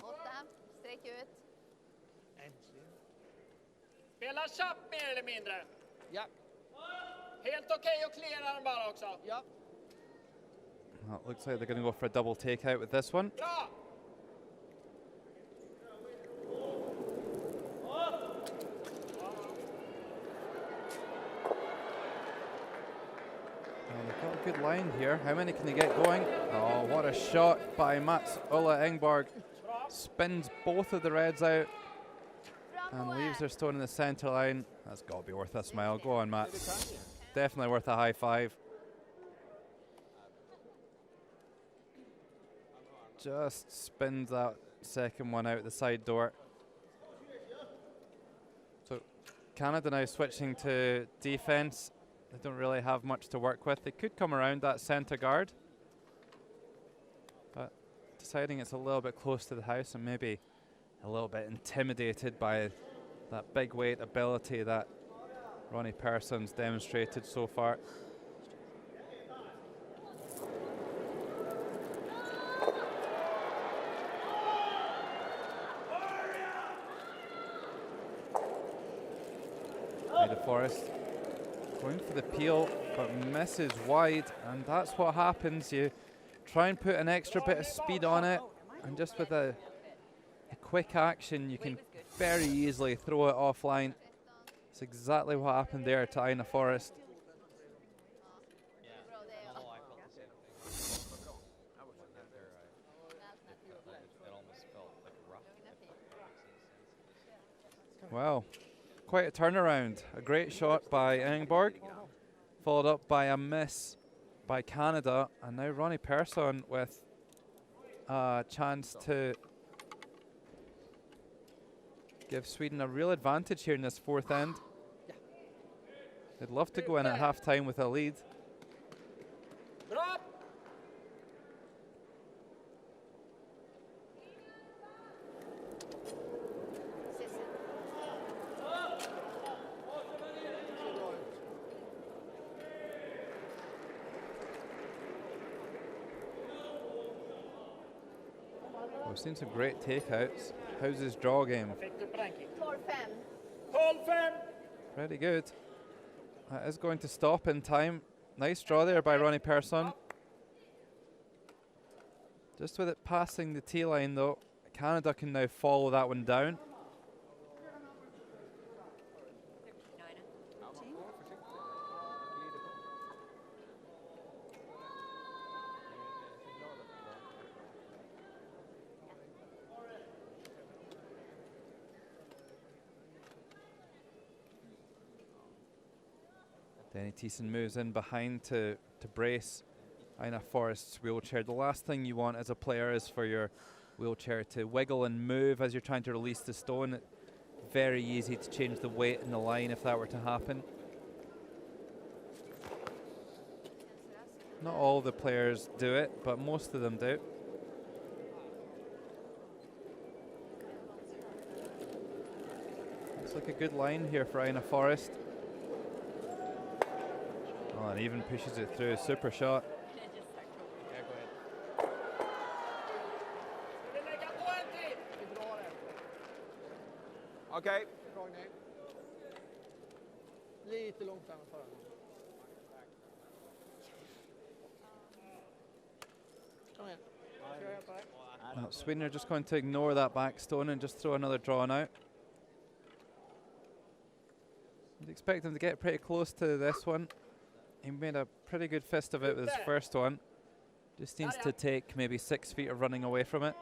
8. Sträck ut. Spela chapp mer eller mindre. Ja. Helt okej att cleara den bara också. Ja. Well, it looks like they're going to go for a double takeout with this one. Bra! They've got a good line here. How many can they get going? Oh, what a shot by Mats Ulla Engborg. Spins both of the reds out and leaves their stone in the centre line. That's got to be worth a smile. Go on, Mats. Definitely worth a high five. Just spins that second one out the side door. So Canada now switching to defence. They don't really have much to work with. They could come around that centre guard, but deciding it's a little bit close to the house and maybe a little bit intimidated by that big weight ability that Ronnie Persson's demonstrated so far. Ida Forrest going for the peel, but misses wide, and that's what happens. You try and put an extra bit of speed on it, and just with a quick action, you can very easily throw it offline. That's exactly what happened there to Ina Forrest. Yeah. No, I felt the same thing. It almost felt like rough. Wow, quite a turnaround. A great shot by Engborg, followed up by a miss by Canada, and now Ronnie Persson with a chance to give Sweden a real advantage here in this fourth end. They'd love to go in at half-time with a lead. Bra! We've seen some great takeouts. How's his draw game? Fick du på den kicken? 12-5. 12-5! Pretty good. That is going to stop in time. Nice draw there by Ronnie Persson. Just with it passing the tee line though, Canada can now follow that one down. Danny Thiessen moves in behind to brace Ina Forrest's wheelchair. The last thing you want as a player is for your wheelchair to wiggle and move as you're trying to release the stone. Very easy to change the weight in the line if that were to happen. Not all the players do it, but most of them do. Looks like a good line here for Ina Forrest. Oh, and even pushes it through. Super shot. Yeah, go ahead. Vill du lägga på en till? Vi drar det. Okej. Dragning. Lite långsammare för den. Kom igen. Ska jag hjälpa dig? Well, Sweden are just going to ignore that back stone and just throw another draw now. You'd expect him to get pretty close to this one. He made a pretty good fist of it with his first one. Just needs to take maybe 6 feet of running away from it.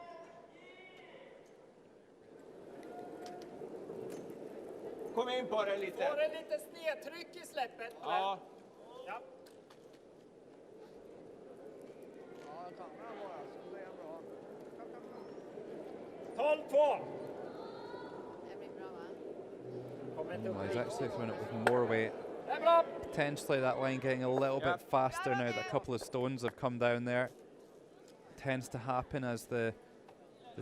Kom in på det lite. Får det lite snedtryck i släppet? Ja. Ja. Ja, jag tar den bara. Så blir den bra. Kom. 12-2. Det blir bra va? Kommer inte upp Well, he's riktigt. actually throwing it with more weight. Där Potentially that line getting a little bit faster now that a couple of stones have come down there. Tends to happen as the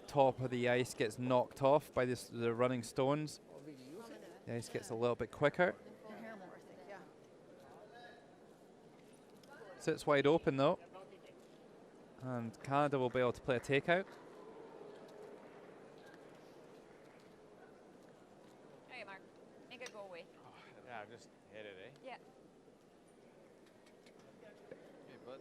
top of the ice gets knocked off by the running stones. The ice gets a little bit quicker. Sits wide open though, and Canada will be able to play a takeout. Okay, Mark. Make it go away. Yeah, just hit it, eh? Yeah. Okay, bud.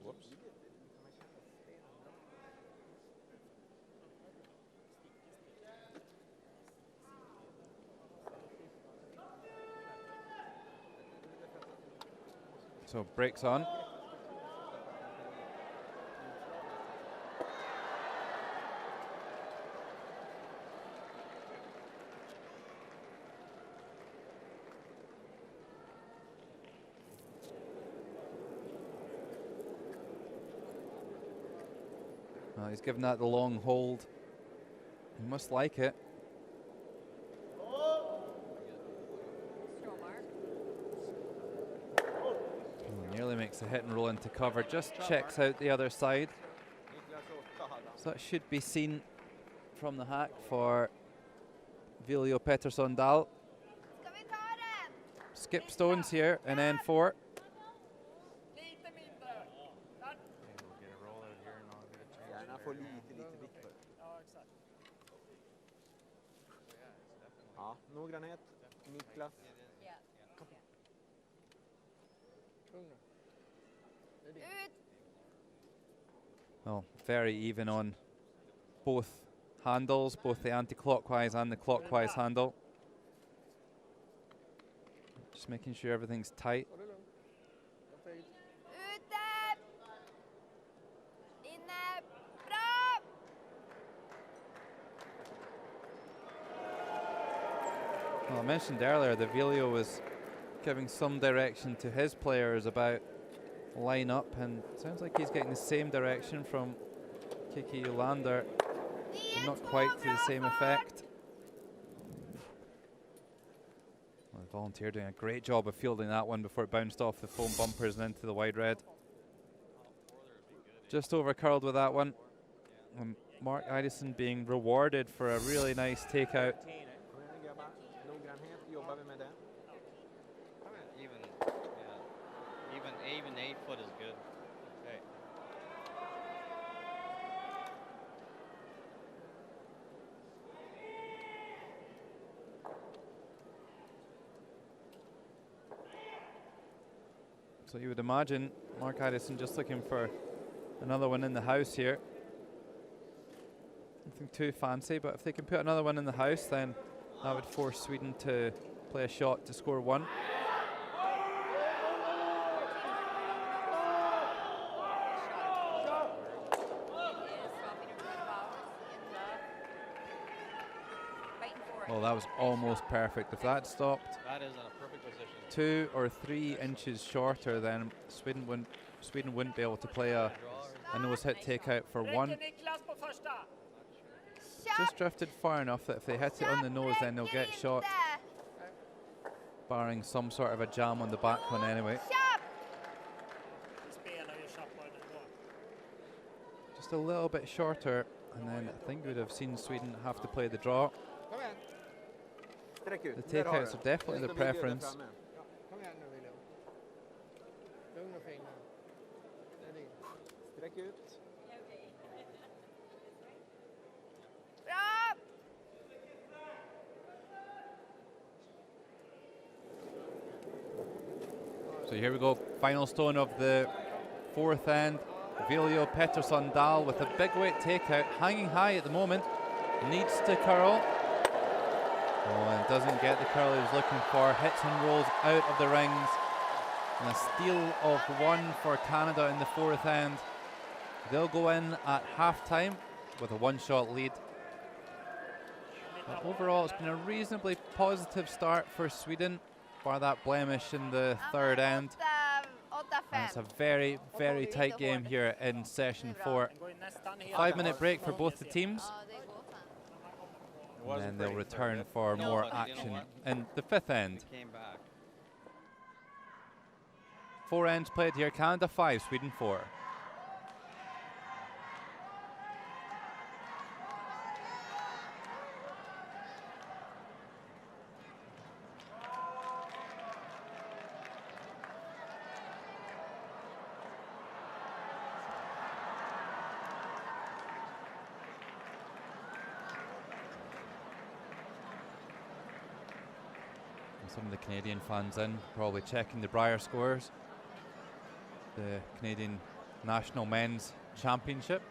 Whoops. So breaks on. He's given that the long hold. He must like it. Strong Mark. Nearly makes a hit and roll into cover. Just checks out the other side. So that should be seen from the hack for Viljo Pettersson Dahl. Skip stones here in N4. Lite mindre. Där. Okay, we'll get a roll out here and I'll get a change. Gärna få lite vikt. Ja, exakt. Ja, noggrannhet. Niklas. Yeah. Ut! Well, very even on both handles, both the anti-clockwise and the clockwise handle. Just making sure everything's tight. Ute! Inne! Bra! Well, I mentioned earlier that Viljo was giving some direction to his players about line up, and it sounds like he's getting the same direction from Kiki Yolander, but not quite to the same effect. Well, the Volunteer doing a great job of fielding that one before it bounced off the foam bumpers and into the wide red. Just over curled with that one. And Mark Idison being rewarded for a really nice takeout. Kom igen grabbar. Noggrannhet jobbar vi med det. Even 8 foot is good. Okay. So you would imagine Mark Idison just looking for another one in the house here. Nothing too fancy, but if they can put another one in the house, then that would force Sweden to play a shot to score one. Well, that was almost perfect. If that stopped That is in a perfect position. 2 or 3 inches shorter, then Sweden wouldn't be able to play a nose hit takeout for one. Räcker Niklas på första. Just drifted far enough that if they hit it on the nose, then they'll get shot, barring some sort of a jam on the back one anyway. Vi spelar ju tjappare ändå. Just a little bit shorter, and then I think we'd have seen Sweden have to play the draw. Kom igen. Sträck ut. The Där har takeouts du. are definitely the Där står Viljo där preference. framme. Ja, kom igen nu William. Lugn och fin nu. Det är din. Sträck ut. Bra! So here we go, final stone of the fourth end. Viljo Pettersson Dahl with a big weight takeout, hanging high at the moment, needs to curl. Oh, and doesn't get the curl he was looking for. Hits and rolls out of the rings. And a steal of one for Canada in the fourth end. They'll go in at half-time with a one-shot lead. But overall, it's been a reasonably positive start for Sweden, bar that blemish in the third end. 8-5 5. It's a very, very tight game here in session 4. 5-minute break for both the teams. Ja, det går fan. It And wasn't then they'll pretty for a return bit. for No, more but you know action what? in the 5th end. We came back. 4 ends played here. Canada 5, Sweden 4. Some of the Canadian fans in, probably checking the Brier scores. The Canadian National Men's Championship.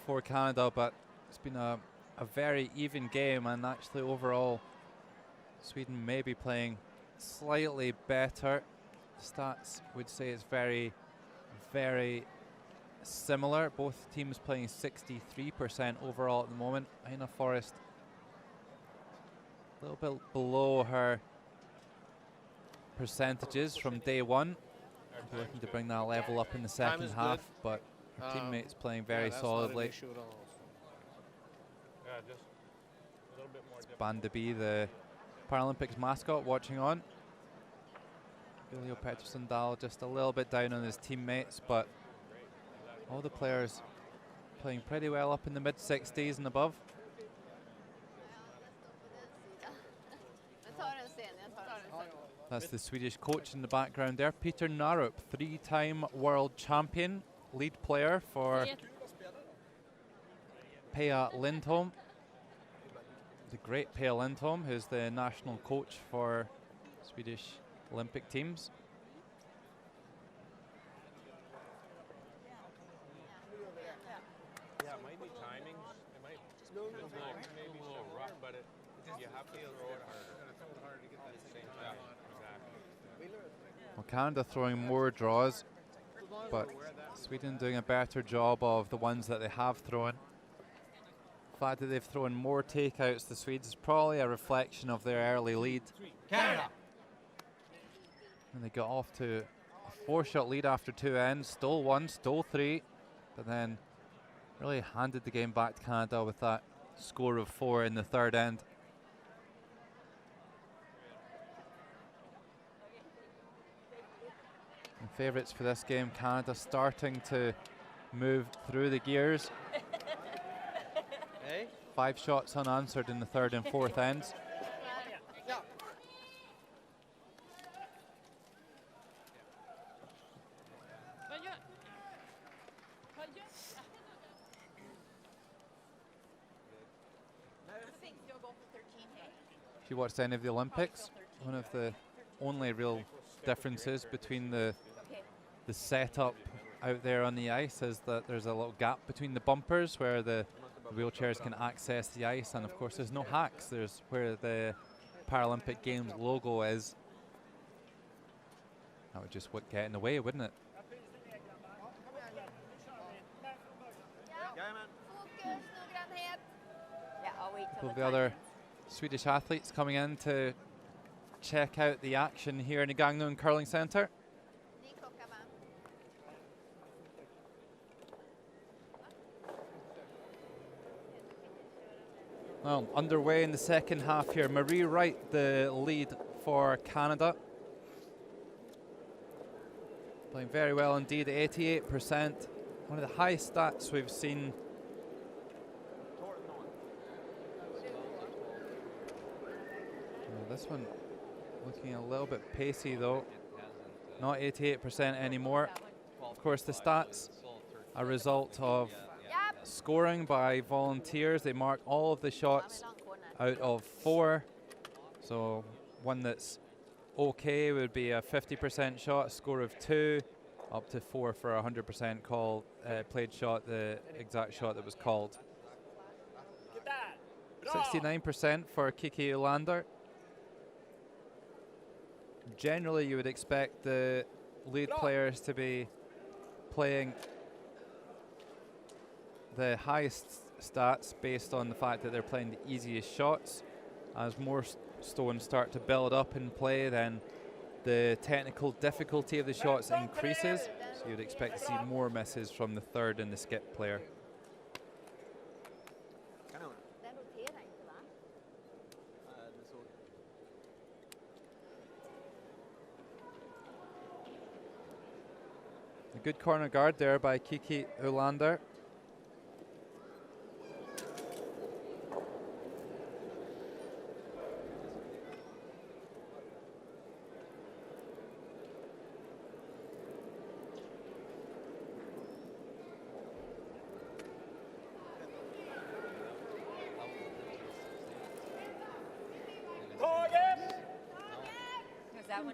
For Canada, but it's been a very even game, and actually overall Sweden may be playing slightly better. Stats would say it's very, very similar. Both teams playing 63% overall at the moment. Aina Forrest a little bit below her percentages from day one. Looking to bring that level up in the second is half, good. but her teammates playing Yeah, very that's not an solidly. issue at all. Yeah, just a little bit more difficult. Bandeby, the Paralympics mascot, watching on. Julio Pettersson Dahl just a little bit down on his teammates, but all the players playing pretty well up in the mid-60s and above. Jag tar den sen, jag tar den sen. That's the Swedish coach in the background there, Peter Narup, 3-time world champion, lead player for Pia Lindholm. The great Pia Lindholm, who's the national coach for Swedish Olympic teams. Yeah, it might be timings. It might maybe a little rough, but you have to throw it harder. At the same time. Exactly. Well, Canada throwing more draws, but Sweden doing a better job of the ones that they have thrown. The fact that they've thrown more takeouts, the Swedes, is probably a reflection of their early lead. Canada. And they got off to a 4-shot lead after 2 ends, stole 1, stole 3, but then really handed the game back to Canada with that score of 4 in the 3rd end. And favourites for this game, Canada starting to move through the gears. 5 shots unanswered in the 3rd and 4th ends. If you watched any of the Olympics, one of the only real differences between the setup out there on the ice is that there's a little gap between the bumpers where the wheelchairs can access the ice, and of course there's no hacks. There's where the Paralympic Games logo is. That would just get in the way, wouldn't it? Couple of the other Swedish athletes coming in to check out the action here in the Gangneung Curling Centre. Well, underway in the second half here. Marie Wright, the lead for Canada. Playing very well indeed, 88%. One of the highest stats we've seen. This one looking a little bit pacey though. Not 88% anymore. Of course, the stats are a result of scoring by volunteers. They mark all of the shots out of 4. So one that's okay would be a 50% shot, a score of 2, up to 4 for a 100% call played shot, the exact shot that was called. 69% for Kiki Ulander. Generally, you would expect the lead players to be playing the highest stats based on the fact that they're playing the easiest shots. As more stones start to build up in play, then the technical difficulty of the shots increases. So you'd expect to see more misses from the third and the skip player. A good corner guard there by Kiki Ulander.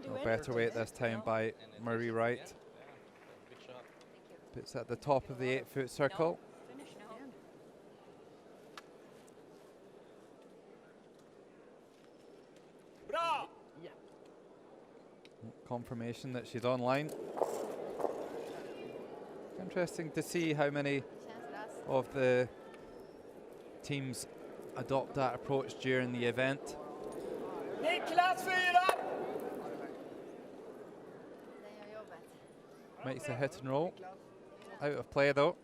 A better weight this time by Marie Wright. Puts at the top of the 8-foot circle. Confirmation that she's online. Interesting to see how many of the teams adopt that approach during the event. Makes a hit and roll. Out of play though.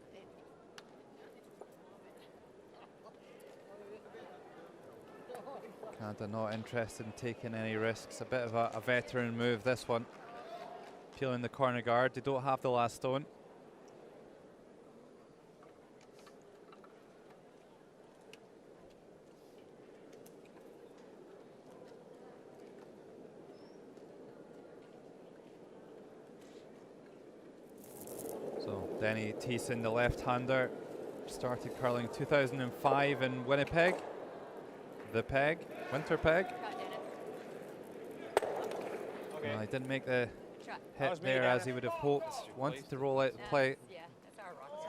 Canada not interested in taking any risks. A bit of a veteran move, this one. Peeling the corner guard. They don't have the last stone. Denny Thiessen, the left-hander, started curling 2005 in Winnipeg. The peg, Winter Peg. He didn't make the hit there as he would have hoped. Wanted to roll out the play. Yeah, that's our rock.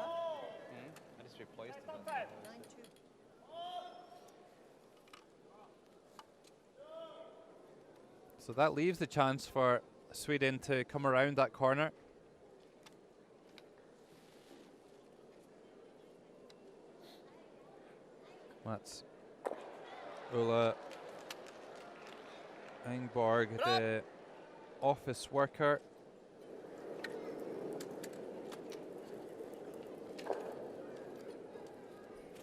I just replaced it. So that leaves the chance for Sweden to come around that corner. That's Ulla Engborg, the office worker.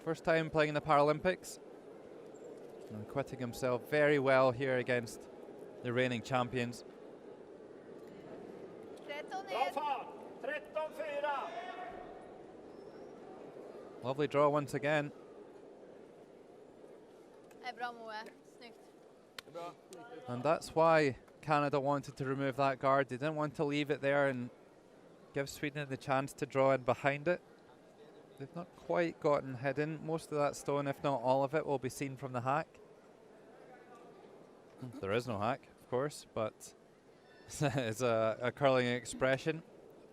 First time playing in the Paralympics. And acquitting himself very well here against the reigning champions. Lovely draw once again. And that's why Canada wanted to remove that guard. They didn't want to leave it there and give Sweden the chance to draw in behind it. They've not quite gotten hidden. Most of that stone, if not all of it, will be seen from the hack. There is no hack, of course, but it's a curling expression.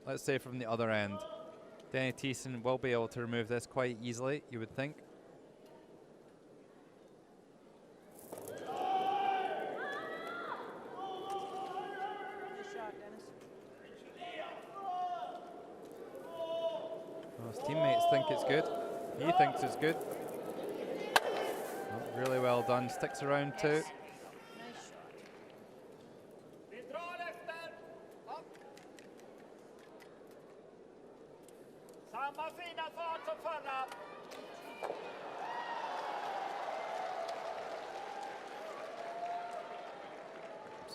Let's say from the other end. Denny Thiessen will be able to remove this quite easily, you would think. His teammates think it's good. He thinks it's good. Oh, really well done. Sticks around too.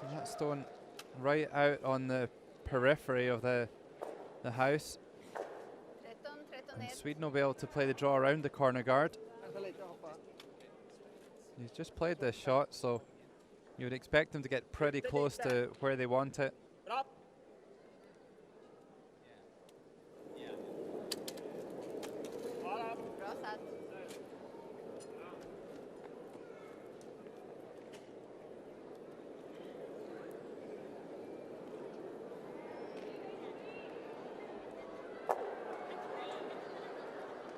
So that stone right out on the periphery of the house. 13, 13 And ner. Sweden will be able to play the draw around the corner guard. Vänta lite, hoppa. He's just played this shot, so you would expect him to get pretty close to where they want it. Bra. Bara. Bra satt.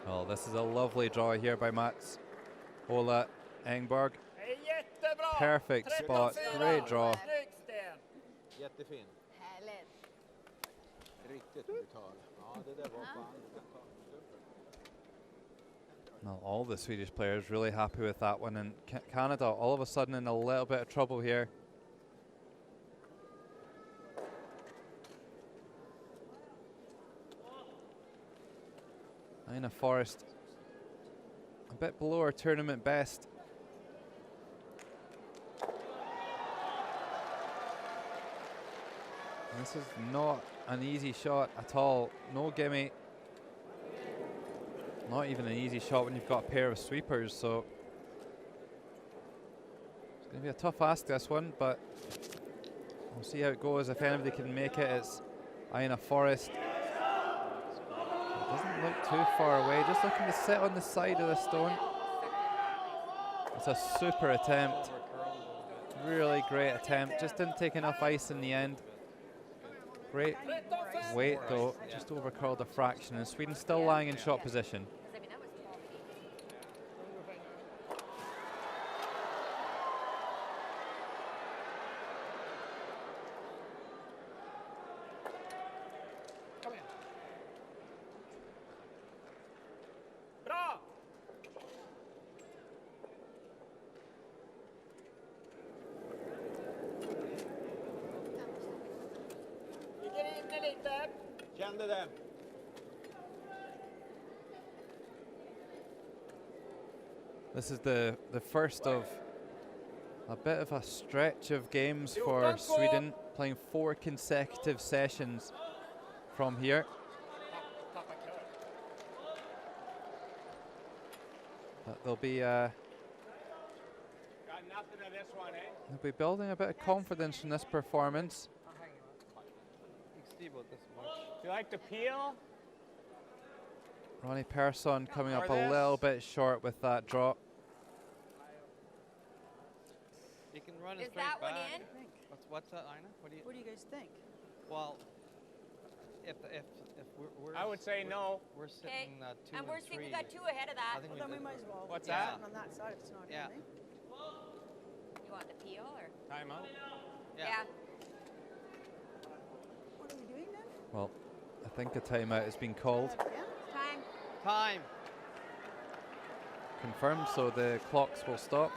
Oh, this is a lovely draw here by Mats Ola Engborg. Jättebra. Perfect spot, 13-4. great draw. Snyggt, Sten. Jättefin. Härligt. Riktigt brutal. Ja, det där var fan. Well, all the Swedish players really happy with that one, and Canada all of a sudden in a little bit of trouble here. Aina Forrest a bit below her tournament best. This is not an easy shot at all. No gimme. Not even an easy shot when you've got a pair of sweepers, so it's going to be a tough ask, this one, but we'll see how it goes. If anybody can make it, it's Aina Forrest. It doesn't look too far away, just looking to sit on the side of the stone. It's a super attempt. Really great attempt. Just didn't take enough ice in the end. Great weight though, just over curled a fraction, and Sweden still lying in shot position. 'Cause I mean, that was 12 feet. Kom igen. Bra. Ligger inne lite. Kände det. This is the first of a bit of a stretch of games for Sweden, playing 4 consecutive sessions from here. Tappa curl. But they'll be Got nothing of this one, eh? they'll be building a bit of confidence from this performance. You about this much. Do you like the peel? Ronnie Persson coming up Or a this. little bit short with that drop. You can run it Is straight that one back. in? What's that, Ina? What do you guys think? Well, if we're I would say no. we're Okay, sitting 2 and we're and 3. we got 2 ahead of that. I think Well, then we might as well. What's do that? it on that side if it's not Yeah. in, eh? You want the peel or? Time out. Yeah. What are we doing then? Well, I think a timeout has been called. That again? Time. Time. Confirmed, so the clocks will stop.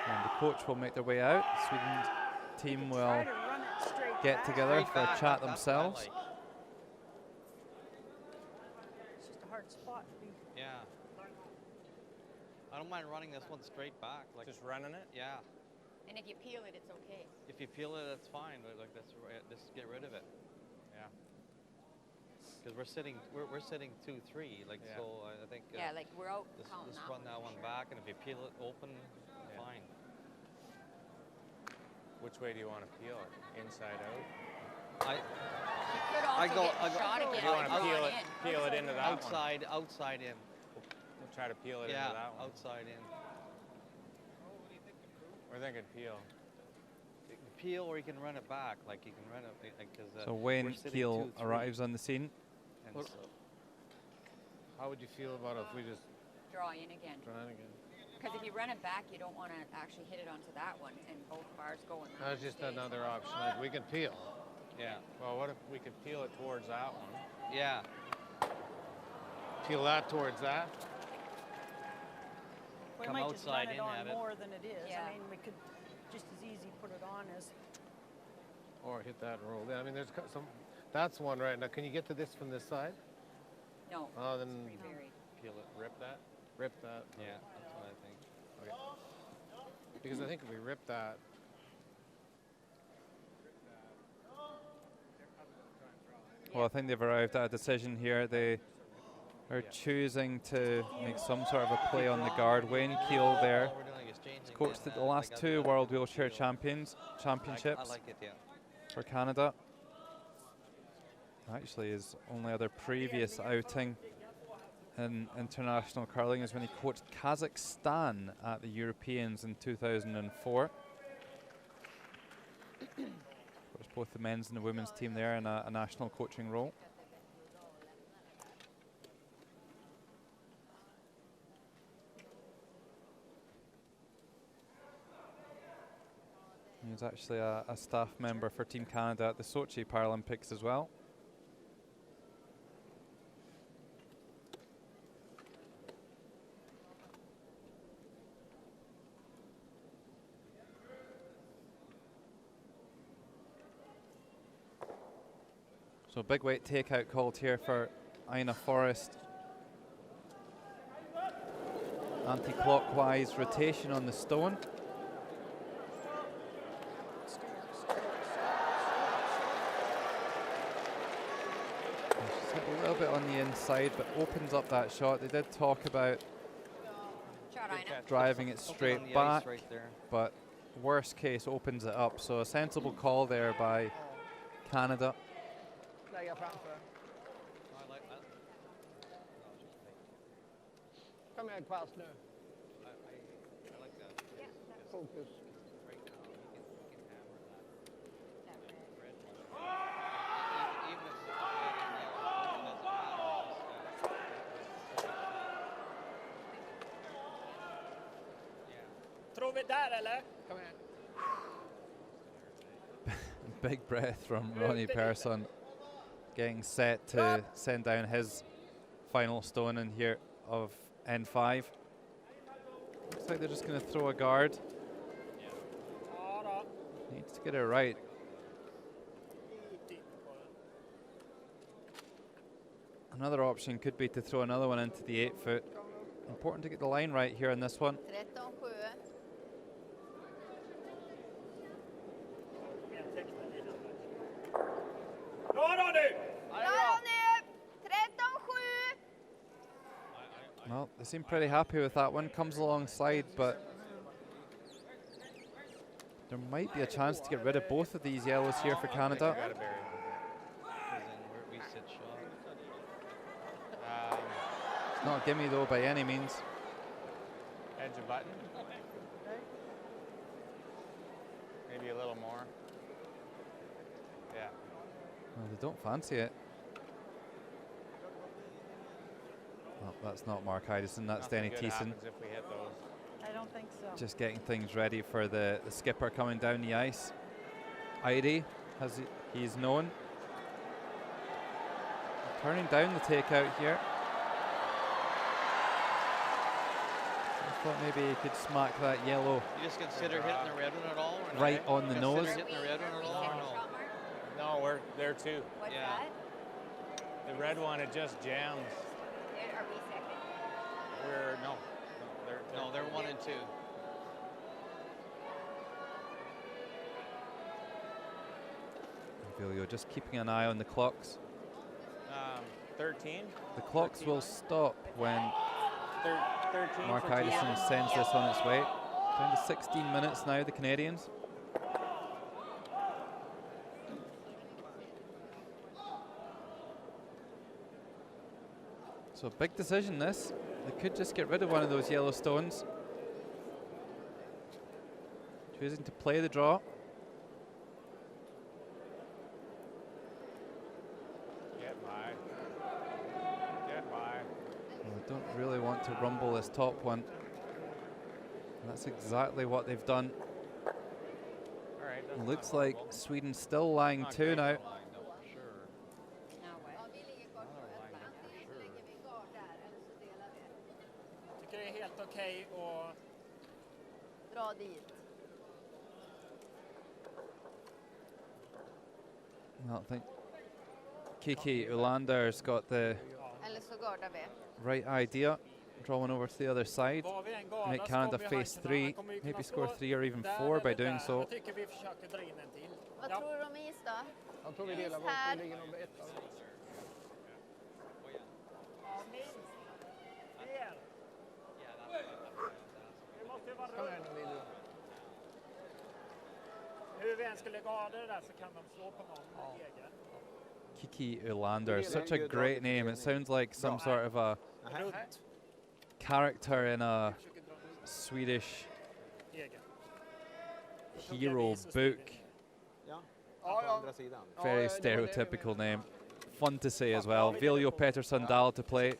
And the coach will make their way out. Sweden's team will Try to run it straight get back. together Straight for a back, chat that's what I themselves. like. It's just a hard spot to be. Yeah. I don't mind running this one straight back. Like, Just running it. yeah. And if you peel it, it's okay. If you peel it, that's fine. But like, just get rid of it. Yeah. Because we're sitting 2-3. Like, Yeah. so I think. Yeah, like we're out Just counting that run that for one sure. back, and if you peel it open, Yeah. fine. Which way do you want to peel it? Inside out? I You could also go- get I go- shot again. Do you want to drawn peel it? in. Peel it into that one. outside in. We'll try to peel it Yeah, into that one. outside in. We're thinking peel. Peel, or you can run it back. Like you can run it because. So Wayne we're sitting Keel 2-3, arrives on the scene. and What- so- How would you feel about it if we just Draw in again. try it again? Because if you run it back, you don't want to actually hit it onto that one and both bars go in that That's one just stays. another option. Like we can peel. yeah, Well, what if we could peel it towards that one? yeah. Peel that towards that. We Come might just outside run it in on at it. more than it is. Yeah. I mean, we could just as easy put it on as. Or hit that and roll. Yeah, I mean, there's some. That's one right now. Can you get to this from this side? No, Oh, it's then pre-buried. Peel it. Rip that? rip that. Yeah, that's what I think. Because I think if we rip that, Well, I think they've arrived at a decision here. They are choosing to make some sort of a play on the guard. Wayne Keel there, coached at the last two World Wheelchair Championships I like it, yeah. for Canada. Actually, his only other previous outing in international curling is when he coached Kazakhstan at the Europeans in 2004. Coached both the men's and the women's team there in a national coaching role. He was actually a staff member for Team Canada at the Sochi Paralympics as well. So big weight takeout called here for Ina Forrest. Anti-clockwise rotation on the stone. She's hit a little bit on the inside, but opens up that shot. They did talk about Shot, Ina. driving it Something on straight the back, ice right there. but worst case opens it up. So a sensible call there by Canada. Lägga framför. No, I like that. Kom igen Kvalls nu. I like that. Fokus. Right now, you can hammer that. That red. Red one. Even if it's red and yellow, it doesn't matter. Yeah. Tror vi där eller? Kom igen. Big breath from Ronnie Persson, getting set to send down his final stone in here of N5. Looks like they're just going to throw a guard. Ja då. Needs to get it right. Another option could be to throw another one into the 8-foot. Important to get the line right here on this one. 13-7. Bra då nu! Bra nu! 13-7. Well, they seem pretty happy with that one. Comes alongside, but there might be a chance to get rid of both of these yellows here for Canada. Gotta bury it. Because then we sit shot. It's not a gimme though by any means. Edge a button. Maybe a little more. Yeah. Well, they don't fancy it. Well, that's not Mark Idison, that's Nothing Denny good Thiessen. happens if we hit those. I don't think so. Just getting things ready for the skipper coming down the ice. Eide, he's known. Turning down the takeout here. I thought maybe he could smack that yellow You just consider hitting the red one at all? Or right not? on the Consider nose. hitting the red one at all or no? Shot mark? No, we're there too. What's Yeah. that? The red one, it just jams. Are we second? We're no. No, they're 1 and 2. Vilio just keeping an eye on the clocks. 13. The clocks will stop when 13. Mark for team. Idison sends this on its way. Down to 16 minutes now, the Canadians. So big decision this. They could just get rid of one of those yellow stones. Choosing to play the draw. Get by. Get by. Well, they don't really want to rumble this top one. And that's exactly what they've done. All right. that's Looks not like horrible. Sweden still lying Not two great. now. Line, no, for sure. Now what? Tycker det är helt okej och Dra dit. Well, I think Kiki Ulander's got the Eller så gardar vi. right idea. draw one over to the other side. Var vi än gadar Make så Canada kommer face han kunna- 3, han kommer ju kunna maybe slå score 3 or even där 4 by eller doing där. so. Jag tycker vi försöker dra in en till. Vad Ja. tror du om is då? Jag tror vi Is delar här. bort. Det ligger nog med 1 av dem. Ja, minst. Mer. Det måste ju vara Kom här runt. nu, Liljo. Hur vi än skulle gada det där så kan de slå på någon egen. Kiki Ulander, such a great name. It sounds like some sort of a Runt. character in a Swedish Egen. hero book. Ja, Ja, på ja. andra sidan. Ja, Very det var det stereotypical jag menade. name. Fun to say as well. Viljo Pettersson Dahl to play.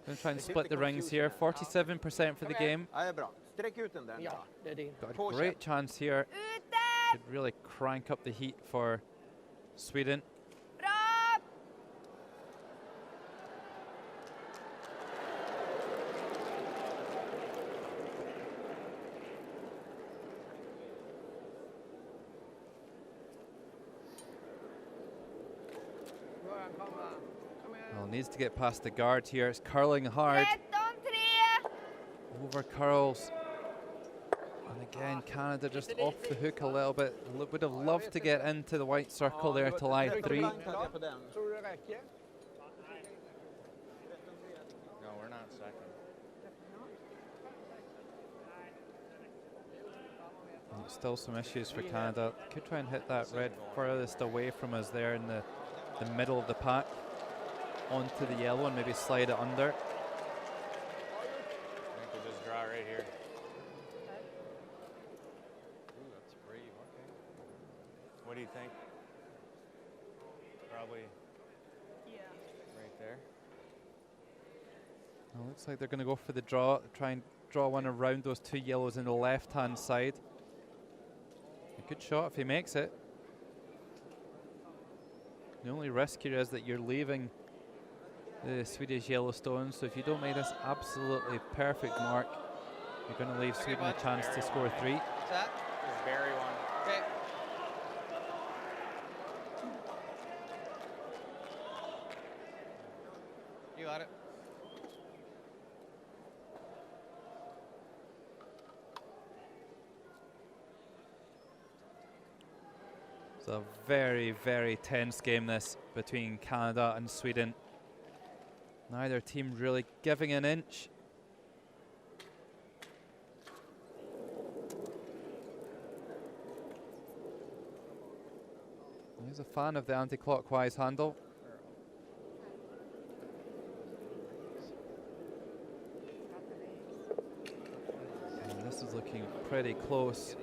Going to try and split the rings here. 47% for the game. Ja, det är bra. Sträck ut den där. Ja, det är din. Got a great chance here. Ute! Could really crank up the heat for Sweden. Bra! Början komma. Kom igen. Well, needs to get past the guard here. It's curling hard. 13-3! Over curls. And again, Canada just off the hook a little bit. Would have loved to get into the white circle there to lie 3. Blankt hade jag på den. Tror du det räcker? No, we're not second. Still some issues for Canada. Could try and hit that red furthest away from us there in the middle of the pack. Onto the yellow and maybe slide it under. I think we'll just draw right here. Ooh, that's brave. Okay. What do you think? Probably Yeah. right there. Well, looks like they're going to go for the draw. Try and draw one around those 2 yellows in the left-hand side. A good shot if he makes it. The only risk here is that you're leaving the Swedish Yellowstone, so if you don't make this absolutely perfect mark, you're going to leave Sweden a chance to score 3. What's that? Just bury one. Okay. You got it. It's a very, very tense game this between Canada and Sweden. Neither team really giving an inch. He's a fan of the anti-clockwise handle. And this is looking pretty close.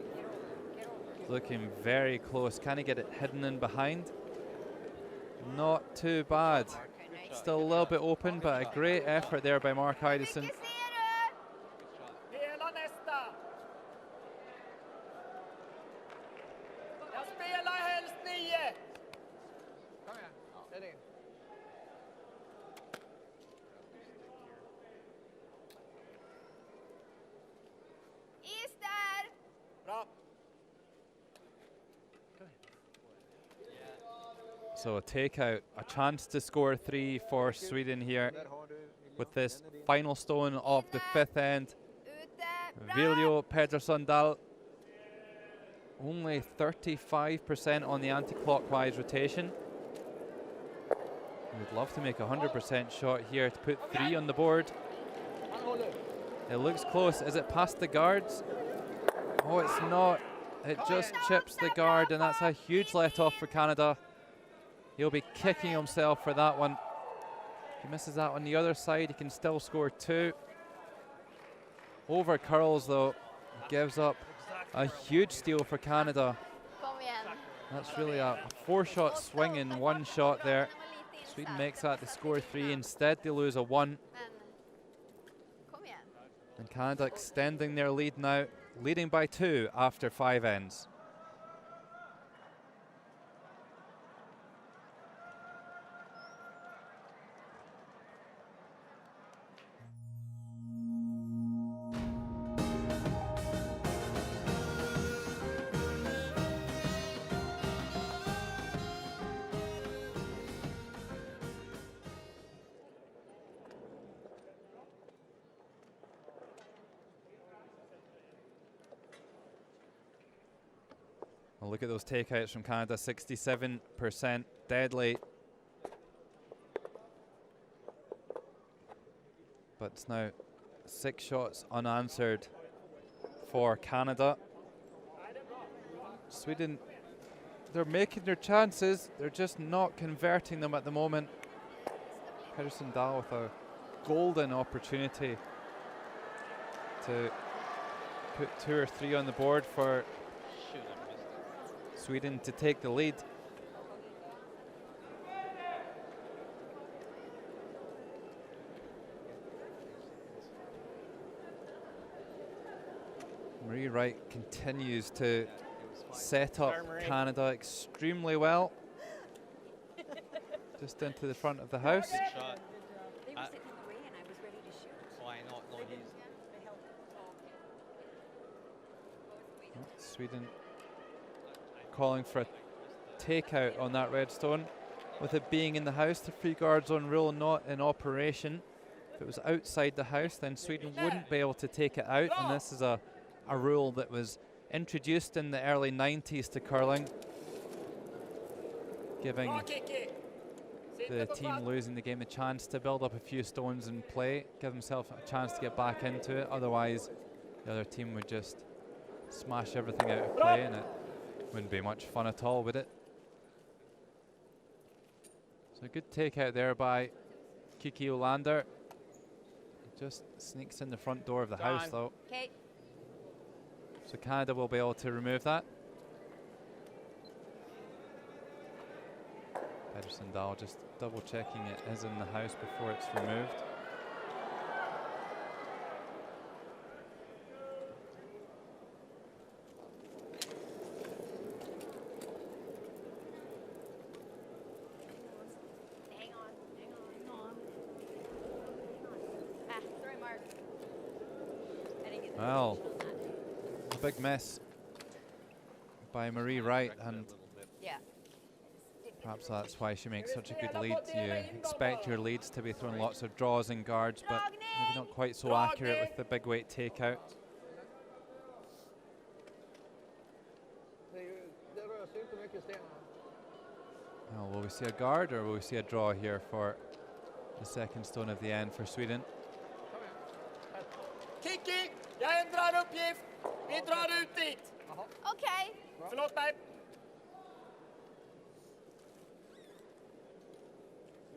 Looking very close. Can he get it hidden in behind? Not too bad. Still a little bit open, but a great effort there by Mark Idison. Mycket ser du? Hela nästa! Jag spelar helst 9! Kom igen. Det är din. Is där! Bra. So a takeout, a chance to score 3 for Sweden here Där har du William. with this Den är din. final stone of the 5th end. Ute! Bra! Viljo Pettersson Dahl. Only 35% on the anti-clockwise rotation. We'd love to make a 100% shot here to put 3 on the board. Han håller. It looks close. Is it past the guards? Oh, it's not. It just chips the guard, and that's a huge let-off for Canada. He'll be kicking himself for that one. If he misses that on the other side, he can still score 2. Over curls, though, gives up a huge steal for Canada. Kom igen. That's really a 4-shot swing in 1 shot there. Sweden makes that to score 3. Instead, they lose a 1. Men, kom igen. And Canada extending their lead now, leading by 2 after 5 ends. Well, look at those takeouts from Canada, 67% deadly. But it's now 6 shots unanswered for Canada. Sweden, they're making their chances, they're just not converting them at the moment. Pedersen Dahl with a golden opportunity to put 2 or 3 on the board for Sweden to take the lead. Marie Wright continues to set up Canada extremely well. Just into the front of the house. They were sitting in the way and I was ready to shoot. Why not? No, he's They held it. Sweden calling for a takeout on that red stone. With it being in the house, the free guard zone rule not in operation. If it was outside the house, then Sweden wouldn't be able to take it out, and this is a rule that was introduced in the early 90s to curling, giving the team losing the game a chance to build up a few stones and play, give themselves a chance to get back into it. Otherwise, the other team would just smash everything out of play, and it wouldn't be much fun at all, would it? So a good takeout there by Kiki Olander. Just sneaks in the front door of the house, though. Okay. So Canada will be able to remove that. Pedersen Dahl just double checking it is in the house before it's removed. Hang on. Ah, sorry, Mark. I didn't get the Well, position on that. a big miss by Marie Wright, and Yeah. perhaps that's why she makes such a good lead. You expect your leads to be throwing lots of draws and guards, but maybe not quite so accurate with the big weight takeout. Well, will we see a guard or will we see a draw here for the second stone of the end for Sweden? Kiki, jag ändrar uppgift. Vi drar ut dit. Okay. Förlåt mig.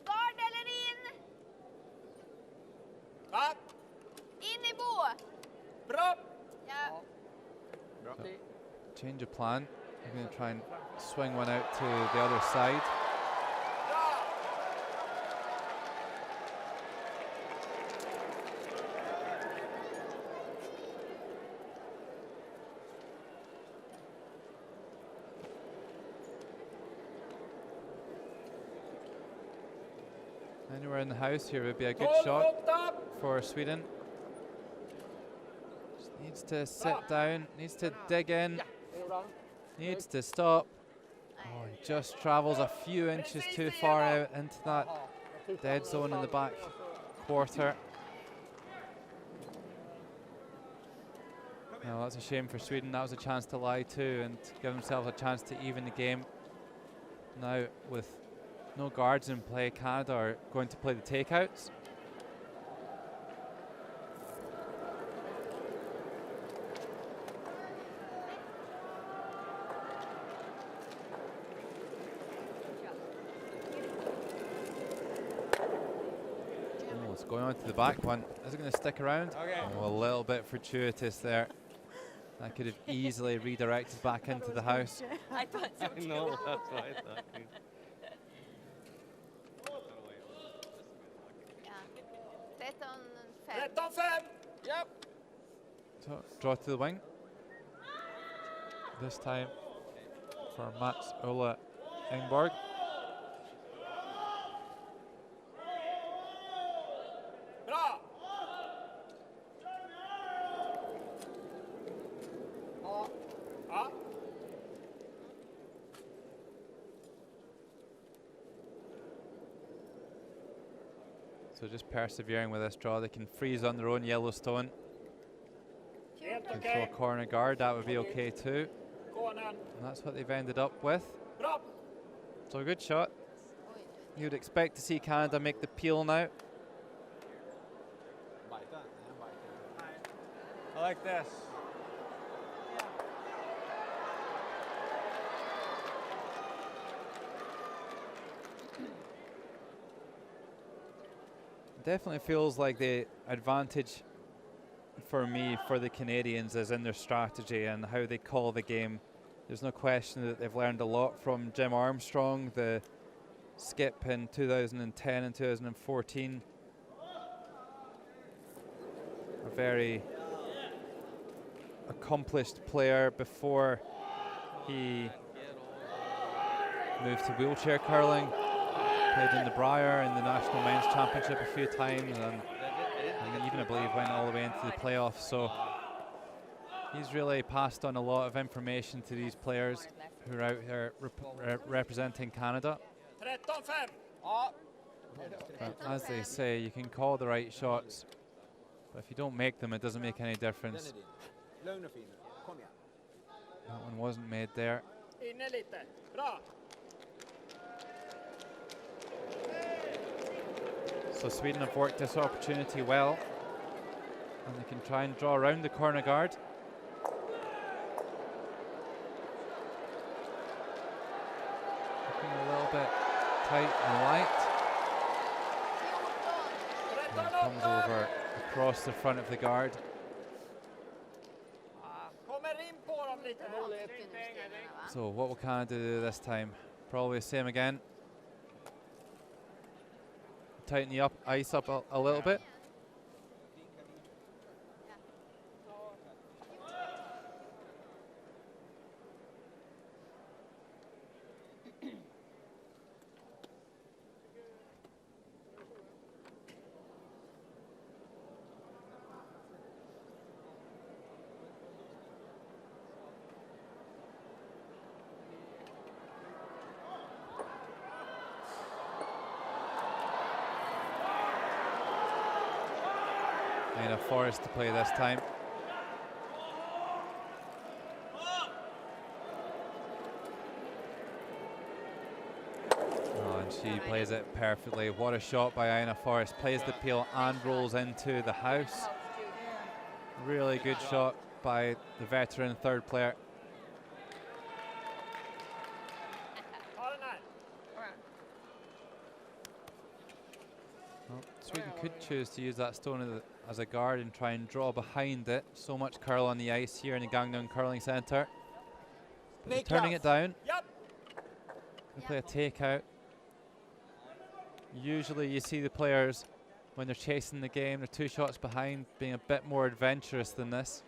Guard eller in? Va? In i bå. Bra. Ja. So, change of plan. I'm going to try and swing one out to the other side. Anywhere in the house here would be a good shot for Sweden. Just needs to sit down, needs to dig in, needs to stop. Oh, he just travels a few inches too far out into that dead zone in the back quarter. Well, that's a shame for Sweden. That was a chance to lie too and give themselves a chance to even the game. Now with no guards in play, Canada are going to play the takeouts. Oh, it's going on to the back one. Is it going to stick around? Okay. Oh, a little bit fortuitous there. That could have easily redirected back into the house. I thought so too. No, that's what I thought. Yeah. 13-5. Yep. So, draw to the wing. This time for Mats Ola Engborg. Bra. Ja. So just persevering with this draw, they can freeze on their own yellow stone. Helt Can throw a okej. corner guard, that would be okay too. Gå banan. And that's what they've ended up with. Bra! So a good shot. You'd expect to see Canada make the peel now. I like this. Definitely feels like the advantage for me, for the Canadians, is in their strategy and how they call the game. There's no question that they've learned a lot from Jim Armstrong, the skip in 2010 and 2014. A very accomplished player before he moved to wheelchair curling. Played in the Briar in the National Men's Championship a few times, and even I believe went all the way into the playoffs. So he's really passed on a lot of information to these players who are out here representing Canada. 13-5. But as they say, you can call the right shots, but if you don't make them, it doesn't make any difference. That one wasn't made there. Inne lite. Bra! So Sweden have worked this opportunity well, and they can try and draw around the corner guard. Looking a little bit tight and light. And comes over across the front of the guard. Kommer in på dem lite. So what will Canada do this time? Probably the same again. Tighten the ice up a little bit. Aina Forrest to play this time. Oh, and she plays it perfectly. What a shot by Aina Forrest. Plays the peel and rolls into the house. Really good shot by the veteran third player. Well, Sweden could choose to use that stone as a guard and try and draw behind it. So much curl on the ice here in the Gangneung Curling Centre. But they're turning it down. They play a takeout. Usually you see the players, when they're chasing the game, they're 2 shots behind, being a bit more adventurous than this.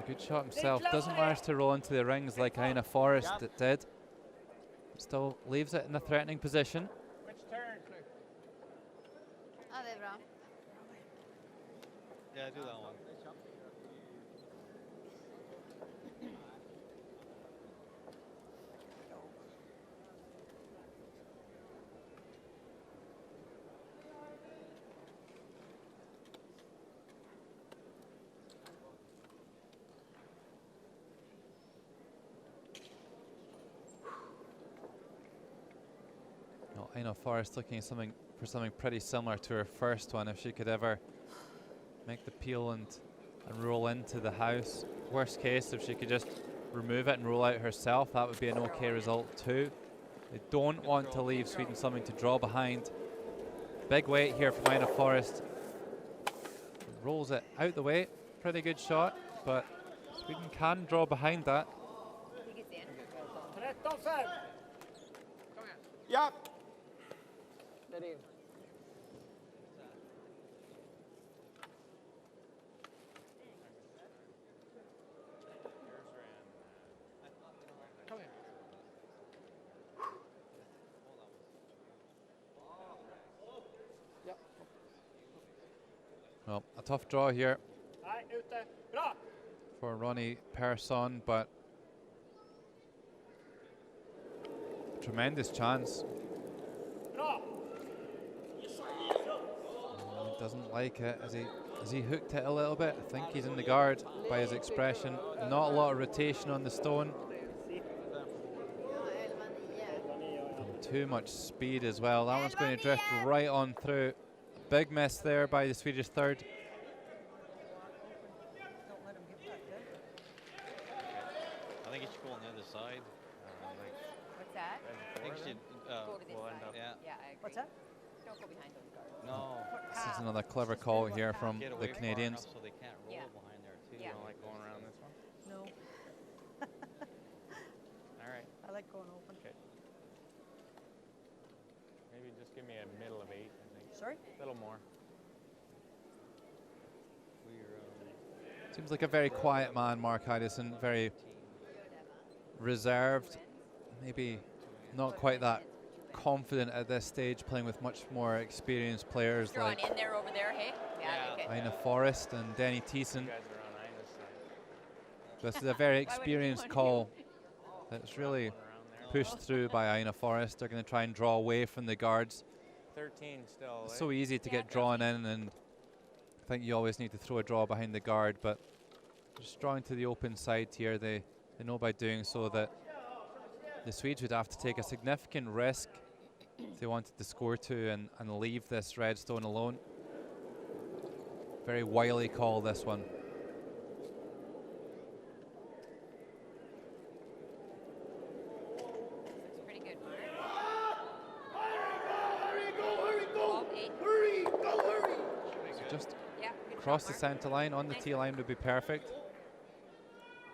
Good shot himself. Doesn't manage to roll into the rings like Aina Forrest did. Still leaves it in a threatening position. Which turn? Ja, det är bra. Yeah, do that one. Aina Forrest looking for something pretty similar to her first one, if she could ever make the peel and roll into the house. Worst case, if she could just remove it and roll out herself, that would be an okay result too. They don't want to leave Sweden something to draw behind. Big weight here from Aina Forrest. Rolls it out the way. Pretty good shot, but Sweden can draw behind that. 13-5. Ja. Där in. Well, a tough draw here Nej, ute. Bra! for Ronnie Persson, but tremendous chance. Bra! He doesn't like it. Has he hooked it a little bit? I think he's in the guard by his expression. Not a lot of rotation on the stone. And too much speed as well. That one's going to drift right on through. Big miss there by the Swedish third. Don't let him get that good. I think you should go on the other side. What's that? I think you should. Go to this we'll end side. up. Yeah, I agree. What's that? Don't go behind those guards. No. This is another clever call here from Get the away far Canadians. enough so they can't roll Yeah. behind there too. Yeah. You don't like going around this one? No. All right. I like going open. Okay. Maybe just give me a middle of 8, I think. Sorry? A little more. Seems like a very quiet man, Mark Idison. Very reserved. Maybe not quite that confident at this stage, playing with much more experienced players Drawn like in there over there, hey? Yeah, okay. Ina Forrest and Denny Thiessen. You guys are on Ina's side. This is a very Why would experienced anyone call that's really Around there. pushed through by Ina Forrest. They're going to try and draw away from the guards. 13 still. It's so easy to get drawn in, and I think you always need to throw a draw behind the guard, but just drawing to the open side here, they know by doing so that the Swedes would have to take a significant risk if they wanted to score 2 and leave this red stone alone. Very wily call, this one. Looks pretty good, Mark. So just Yeah, good cross shot, the Mark. centre line, on the Nice tee one. line would be perfect.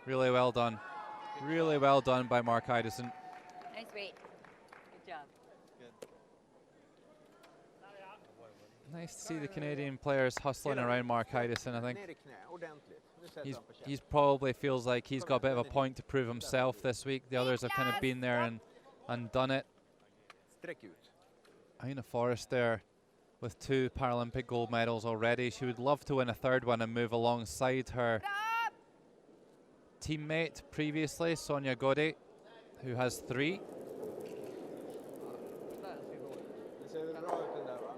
Really well done. Really well done by Mark Idison. Nice weight. Good job. Nice to see the Canadian players hustling around Mark Idison. I think Ner i knä, ordentligt. Nu sätter han på käften. he's probably feels like he's got a bit of a point to prove himself this week. The others have kind of been there and done it. Sträck ut. Ina Forrest there with 2 Paralympic gold medals already. She would love to win a 3rd one and move alongside her teammate previously, Sonia Gode, who has 3. Det ser väl bra ut den där va?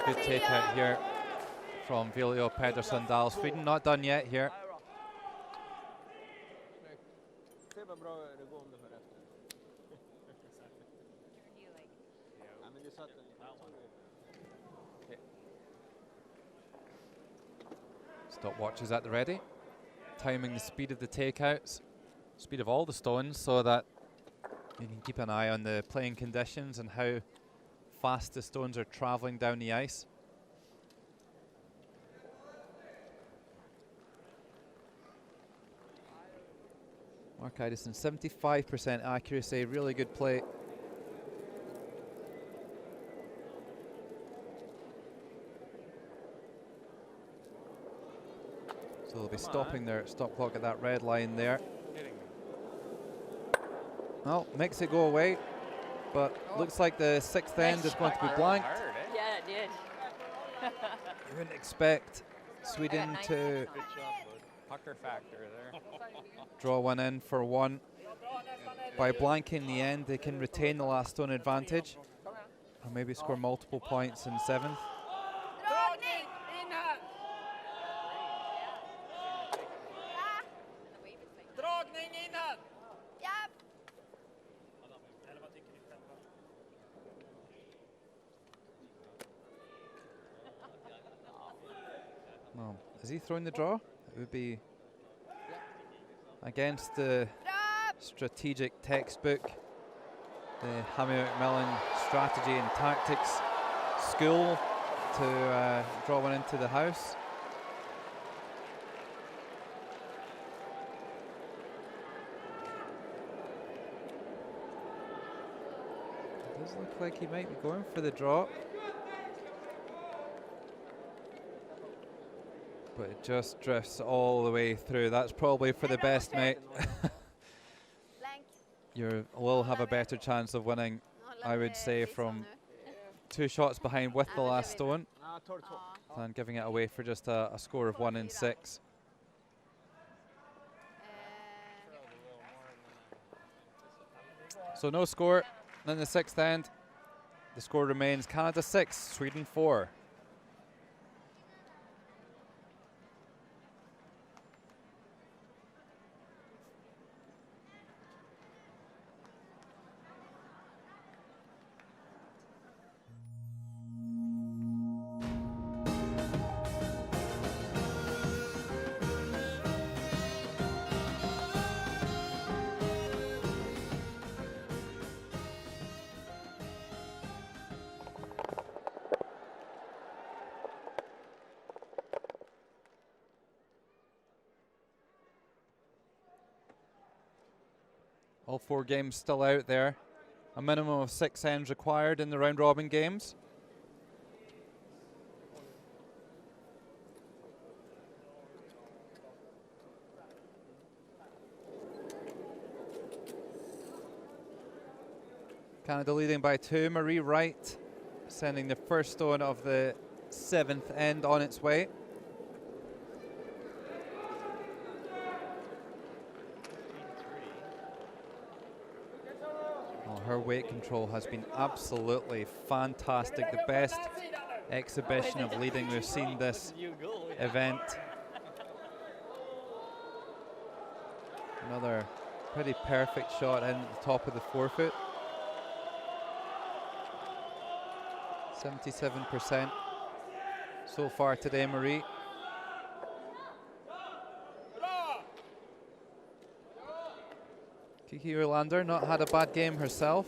Good takeout here from Viljo Pedersen Dahl. Sweden not done yet here. Se vad bra det går om du hör efter. Ja, men du satt den. Stopwatches at the ready. Timing the speed of the takeouts, speed of all the stones, so that you can keep an eye on the playing conditions and how fast the stones are traveling down the ice. Mark Idison, 75% accuracy, really good play. So they'll be stopping their stop clock at that red line there. Oh, makes it go away, but looks like the 6th end is going to be blanked. Yeah, it did. You wouldn't expect Sweden to Good job, bud. Pucker factor there. draw one in for 1. By blanking the end, they can retain the last stone advantage, or maybe score multiple points in 7th. Dragning in här! Dragning in här! Eller vad tycker ni själva? Well, is he throwing the draw? It would be against the strategic textbook, the Hammy McMillan strategy and tactics school, to draw one into the house. It does look like he might be going for the draw. But it just drifts all the way through. That's probably for the best, mate. you will have a better chance of winning, I would say, from 2 shots behind with the last stone than giving it away for just a score of 1 in 6. So no score in the 6th end. The score remains Canada 6, Sweden 4. All 4 games still out there. A minimum of 6 ends required in the round robin games. Canada leading by 2. Marie Wright sending the first stone of the 7th end on its way. Her weight control has been absolutely fantastic. The best exhibition of leading we've seen this event. Another pretty perfect shot in at the top of the forefoot. 77% so far today, Marie. Kiki Urlander not had a bad game herself.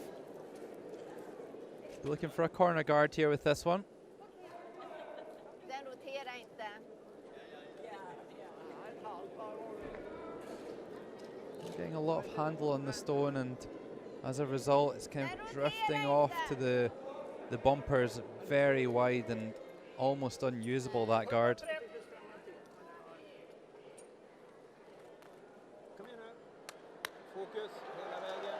Be looking for a corner guard here with this one. Getting a lot of handle on the stone, and as a result it's kind of drifting off to the bumpers, very wide and almost unusable, that guard. Fokus hela vägen.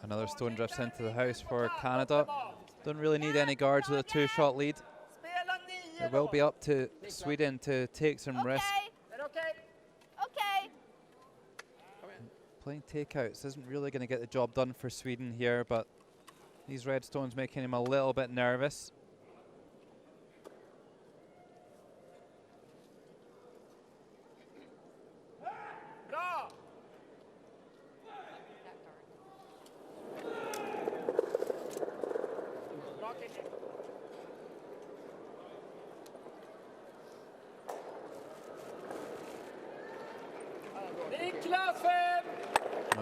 Another stone drifts into the house for Canada. Don't really need any guards with a 2-shot lead. It will be up to Sweden to take some risk. Playing takeouts isn't really going to get the job done for Sweden here, but these red stones making him a little bit nervous.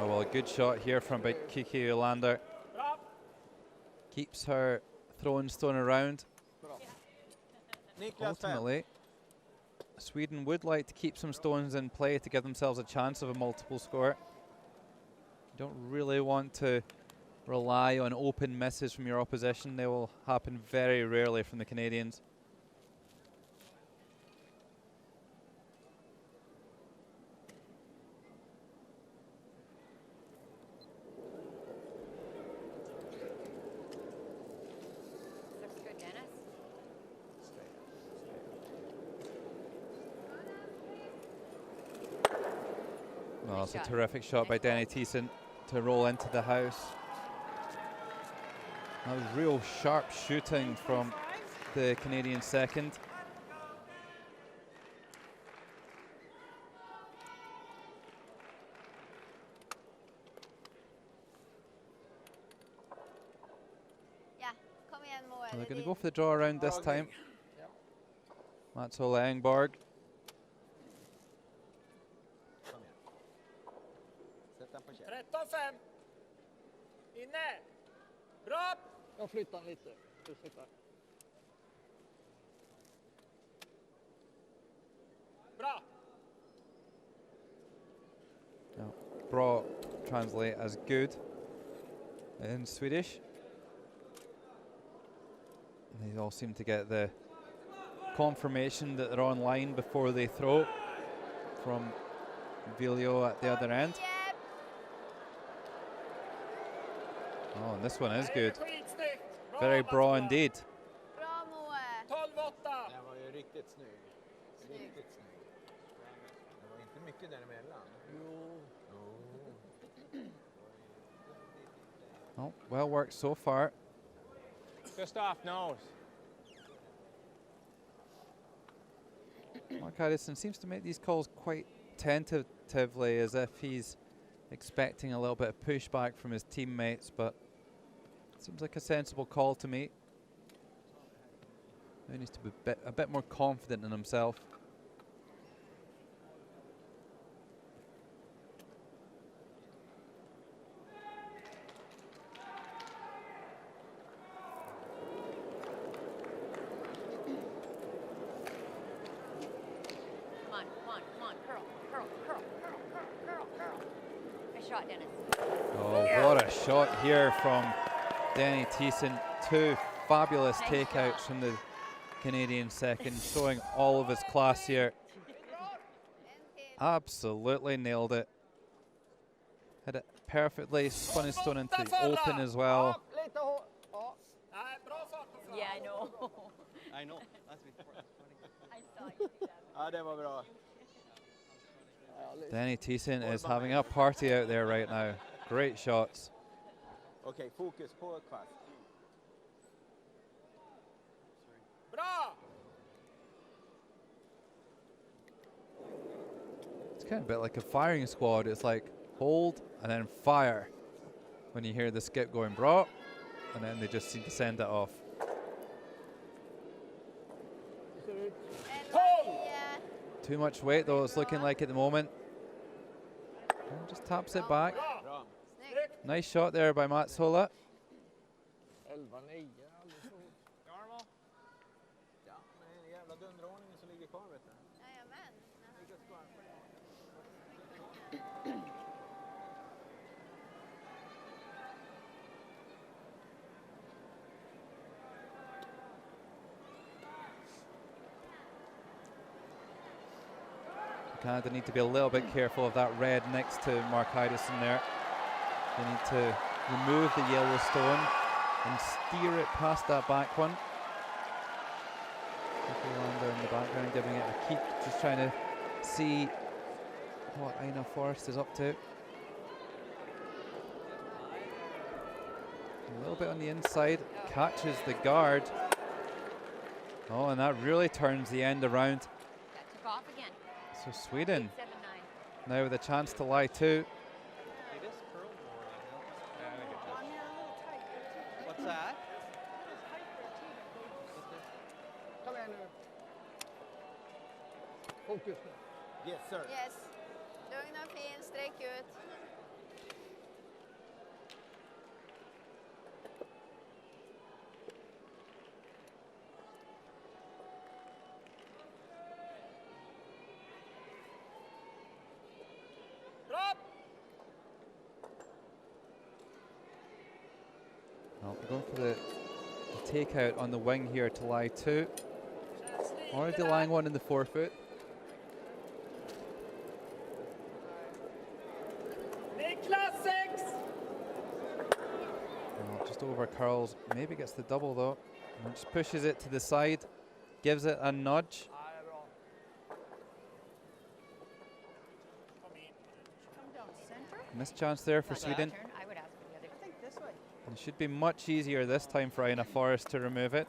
Oh, well, a good shot here from Kiki Urlander. Keeps her throwing stone around. Ultimately, Sweden would like to keep some stones in play to give themselves a chance of a multiple score. You don't really want to rely on open misses from your opposition. They will happen very rarely from the Canadians. Well, it's a terrific shot by Denny Thiessen to roll into the house. That was real sharp shooting from the Canadian second. Well, they're going to go for the draw around this time. Mats Ole Engborg. Inne! Bra! Jag flyttar den lite. Ursäkta. Bra! Now, bra translate as good in Swedish. They all seem to get the confirmation that they're on line before they throw from Viljo at the other end. Oh, and this one is good. Very bra indeed. Bra Moe! 12-8! Den var ju riktigt snygg. Riktigt snygg. Det var inte mycket däremellan. Oh, well worked so far. Just off nose. Mark Addison seems to make these calls quite tentatively, as if he's expecting a little bit of pushback from his teammates, but it seems like a sensible call to me. He needs to be a bit more confident in himself. Come on, curl. Nice shot, Dennis. Oh, what a shot here from Danny Thiessen. Two fabulous Nice takeouts shot. from the Canadian second, showing all of his class here. Absolutely nailed it. Had it perfectly, spun his stone into the open as well. Lite hårt. Ja. Nej, bra fart på fram. Yeah, I know. I know. That's before. I saw you do that. Ja, det var bra. Danny Thiessen is having a party out there right now. Great shots. Okej, fokus på kvast. Bra! It's kind of a bit like a firing squad. It's like hold and then fire when you hear the skip going bra, and then they just seem to send it off. Too much weight though, it's looking like at the moment. And just taps it back. Bra. Nice shot there by Mats Hola. 11-9. Normal. Ja, men en jävla dunderordning som ligger kvar vet du. Jajamän. Canada need to be a little bit careful of that red next to Mark Idison there. They need to remove the yellow stone and steer it past that back one. Lander in the background giving it a keep, just trying to see what Aina Forrest is up to. A little bit on the inside, catches the guard. Oh, and that really turns the end around. That took off again. So Sweden 8-7-9. now with a chance to lie two. It is curl more. What's that? Kom igen nu. Fokus nu. Yes sir. Yes. Lugn och fin, sträck ut. Bra! Well, we're going for the takeout on the wing here to lie two. Känns lite Already där. lying one in the forefoot. Niklas 6! Well, just over curls. Maybe gets the double though. And just pushes it to the side. Gives it a nudge. Ja, det är bra. Kom in. Come down center. Missed chance there for Not Sweden. your turn. I would ask for the other. I think this way. And it should be much easier this time for Aina Forrest to remove it.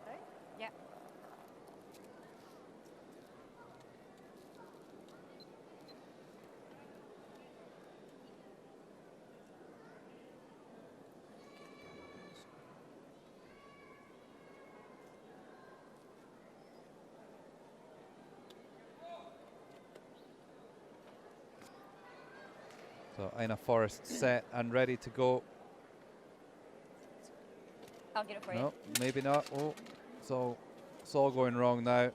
Right? Yeah. So Ina Forrest set and ready to go. I'll get it for you. No, maybe not. Oh, so it's all going wrong now.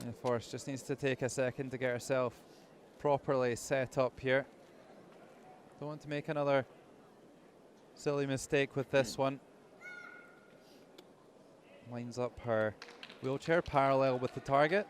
And Forrest just needs to take a second to get herself properly set up here. Don't want to make another silly mistake with this one. Lines up her wheelchair parallel with the target.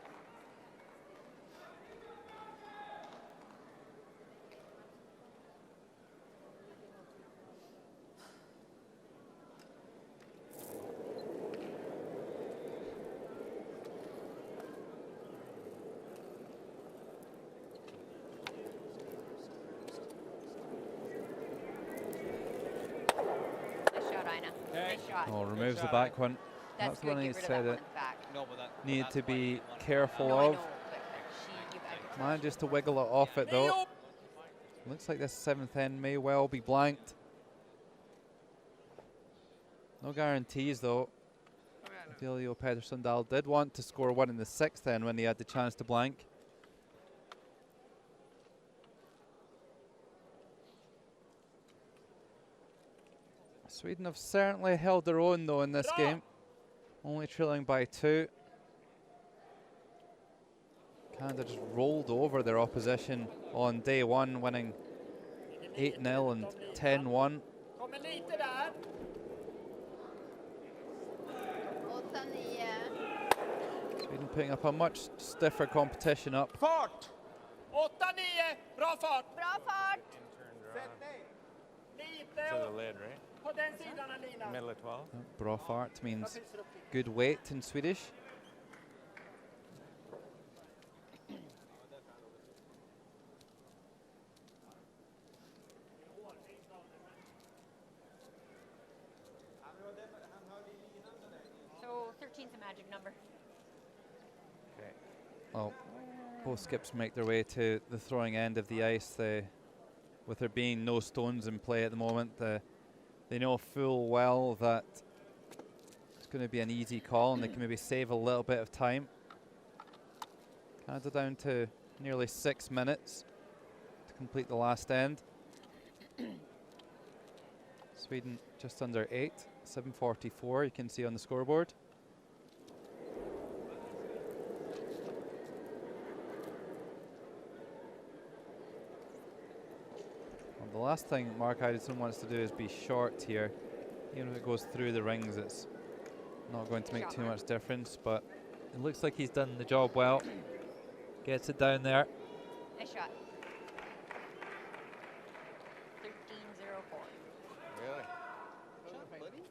Nice shot, Ina. Nice shot. Oh, removes the back one. That's the one good. he Get rid of said that one it in the back. No, but that. need that's to why be you want to- careful No, I of. know, but you Manages to wiggle it off it though. Looks like this 7th end may well be blanked. No guarantees though. Viljo Pedersundal did want to score one in the 6th end when he had the chance to blank. Sweden have certainly held their own though in this game. Only trailing by 2. Canada just rolled over their opposition on day 1, winning 8-0 and 10-1. Kommer lite där. 8-9. Sweden putting up a much stiffer competition up. Fart! 8-9. Bra fart. Bra fart. Lite To the upp lid, right? på den sidan Alina. Middle of 12. Bra fart means good weight in Swedish. So 13's a magic number. Okay. Well, both skips make their way to the throwing end of the ice. With there being no stones in play at the moment, they know full well that it's going to be an easy call and they can maybe save a little bit of time. Canada down to nearly 6 minutes to complete the last end. Sweden just under 8, 7:44 you can see on the scoreboard. The last thing Mark Idison wants to do is be short here. Even if it goes through the rings, it's not going to make too much difference, but it looks like he's done the job well. Gets it down there. Nice shot. 13-04. Really? Shot, buddy.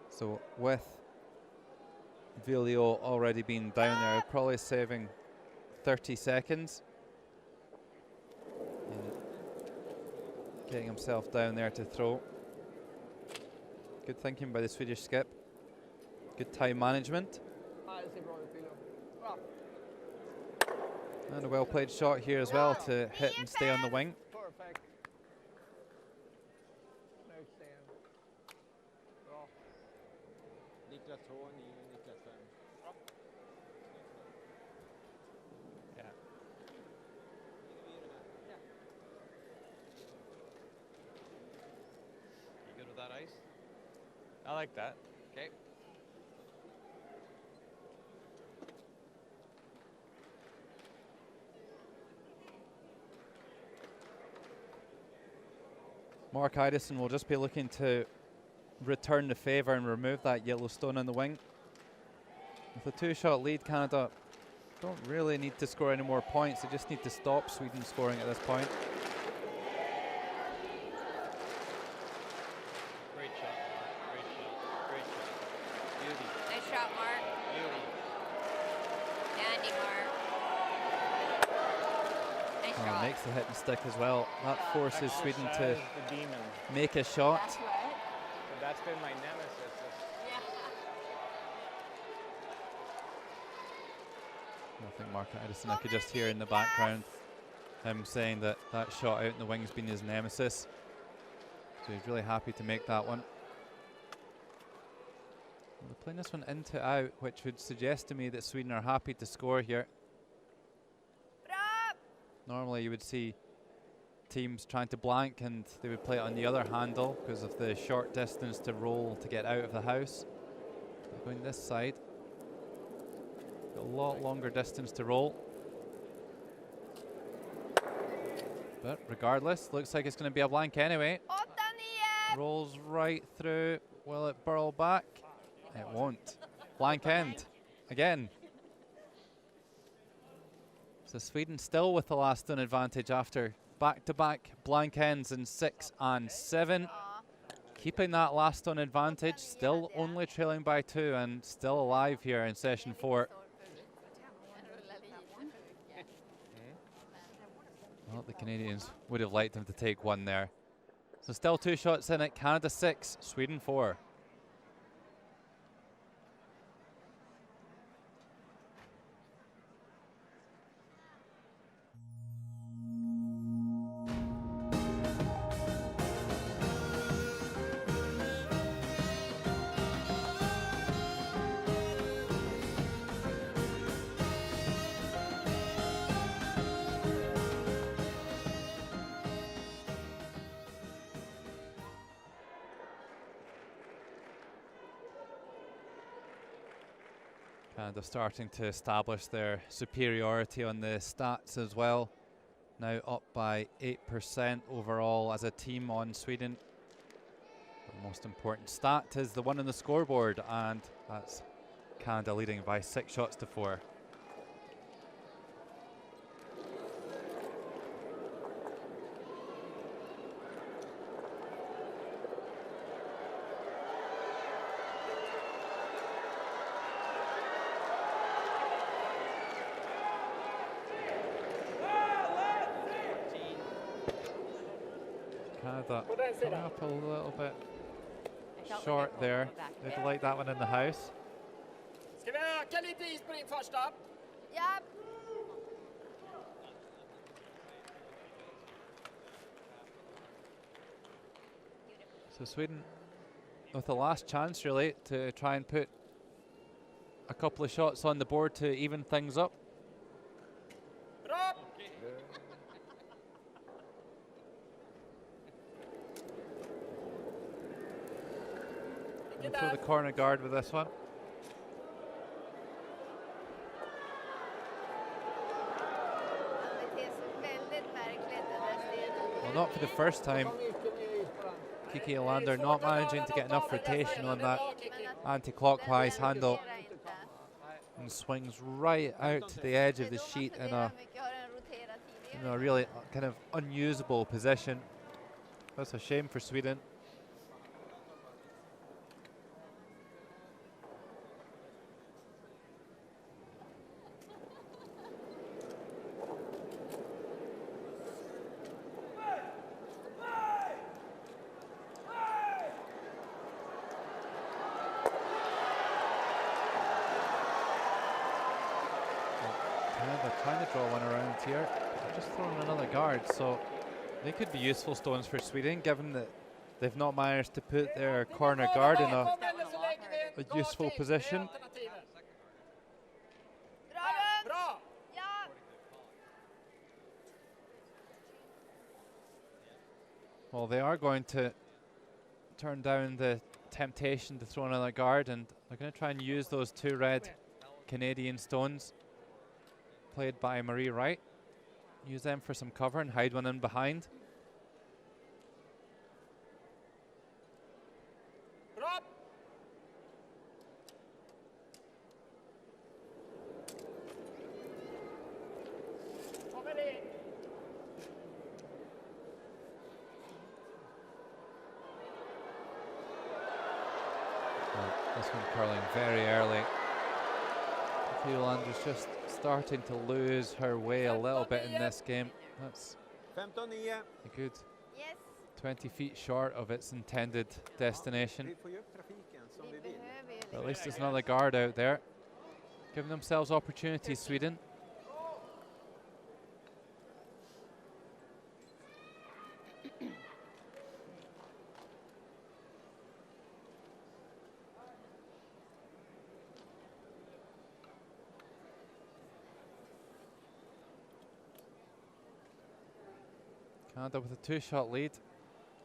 So with Viljo already being down there, probably saving 30 seconds. And getting himself down there to throw. Good thinking by the Swedish skip. Good time management. Ja, det ser bra ut, William. Bra. And a well played shot here as well to hit and stay on the wing. Perfect. Snyggt, Sten. Bra. Niklas 2, Niklas 5. Yeah. You good with that ice? I like that. Okay. Mark Idison will just be looking to return the favour and remove that yellow stone on the wing. With a 2-shot lead, Canada don't really need to score any more points. They just need to stop Sweden scoring at this point. Great shot, Mark. Great shot. Great shot. Beauty. Nice shot, Mark. Beauty. Dandy, Mark. Nice Oh, shot. makes the hit and stick as well. That forces Sweden to Exercise the demon. make a shot. That's right. But that's been my nemesis. Yeah. I think Mark Idison, I could just hear in the background him saying that that shot out in the wing's been his nemesis. So he's really happy to make that one. They're playing this one into out, which would suggest to me that Sweden are happy to score here. Normally you would see teams trying to blank and they would play it on the other handle because of the short distance to roll to get out of the house. They're going this side. A lot longer distance to roll. But regardless, looks like it's going to be a blank anyway. Rolls right through. Will it burrow back? It won't. Blank end again. So Sweden still with the last stone advantage after back-to-back blank ends in 6 and 7. Keeping that last stone advantage, still only trailing by 2 and still alive here in session 4. Well, the Canadians would have liked him to take one there. So still 2 shots in it. Canada 6, Sweden 4. Canada starting to establish their superiority on the stats as well. Now up by 8% overall as a team on Sweden. The most important stat is the one on the scoreboard, and that's Canada leading by 6 shots to 4. Canada coming up a little bit short there. They'd like that one in the house. Ska vi öka lite is på din första? So Sweden with the last chance really to try and put a couple of shots on the board to even things up. Bra! We'll throw the corner guard with this one. Well, not for the first time. Kiki Olander not managing to get enough rotation on that anti-clockwise handle, and swings right out to the edge of the sheet in a really kind of unusable position. That's a shame for Sweden. Trying to draw one around here. They're just throwing another guard, so they could be useful stones for Sweden, given that they've not managed to put their corner guard in a useful position. Well, they are going to turn down the temptation to throw another guard, and they're going to try and use those 2 red Canadian stones played by Marie Wright. Use them for some cover and hide one in behind. This one curling very early. Olander's just starting to lose her way a little bit in this game. That's a good 20 feet short of its intended destination. But at least there's another guard out there, giving themselves opportunities, Sweden. Canada with a 2-shot lead,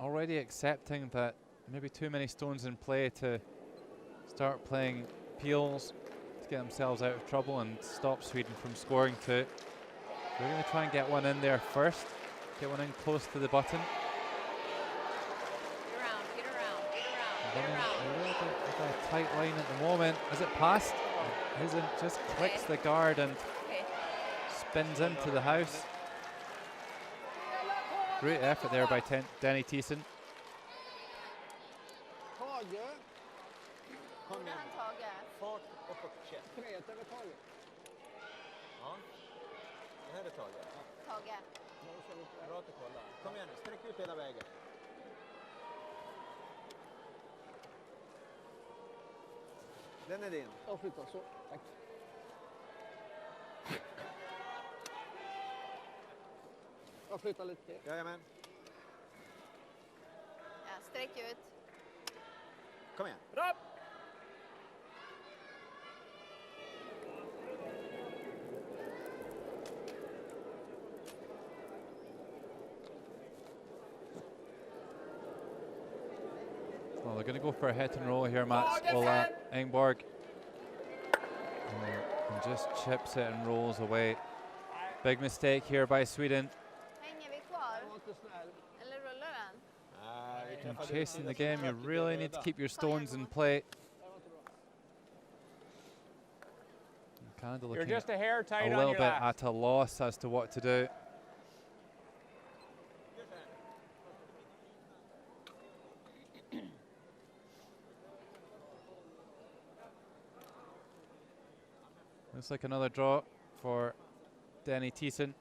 already accepting that maybe too many stones in play to start playing peels to get themselves out of trouble and stop Sweden from scoring two. We're going to try and get one in there first, get one in close to the button. Get around. A little bit of a tight line at the moment. Is it passed? It isn't, just clicks the guard and spins into the house. Great effort there by Denny Thiessen. Tage. Kom igen. Fart uppåt. Träet över Tage. Ja. Det här är Tage. Tage. Bra att du kollar. Kom igen nu, sträck ut hela vägen. Den är din. Jag flyttar så. Tack. Jag flyttar lite till. Jajamän. Ja, sträck ut. Kom igen. Bra! Well, they're going to go for a hit and roll here, Mats. Ola Engborg. And just chips it and rolls away. Big mistake here by Sweden. Hänger vi kvar? Eller rullar den? And chasing the game, you really need to keep your stones in play. Canada You're looking just a hair tight a on little your bit last. at a loss as to what to do. Looks like another draw for Denny Thiessen.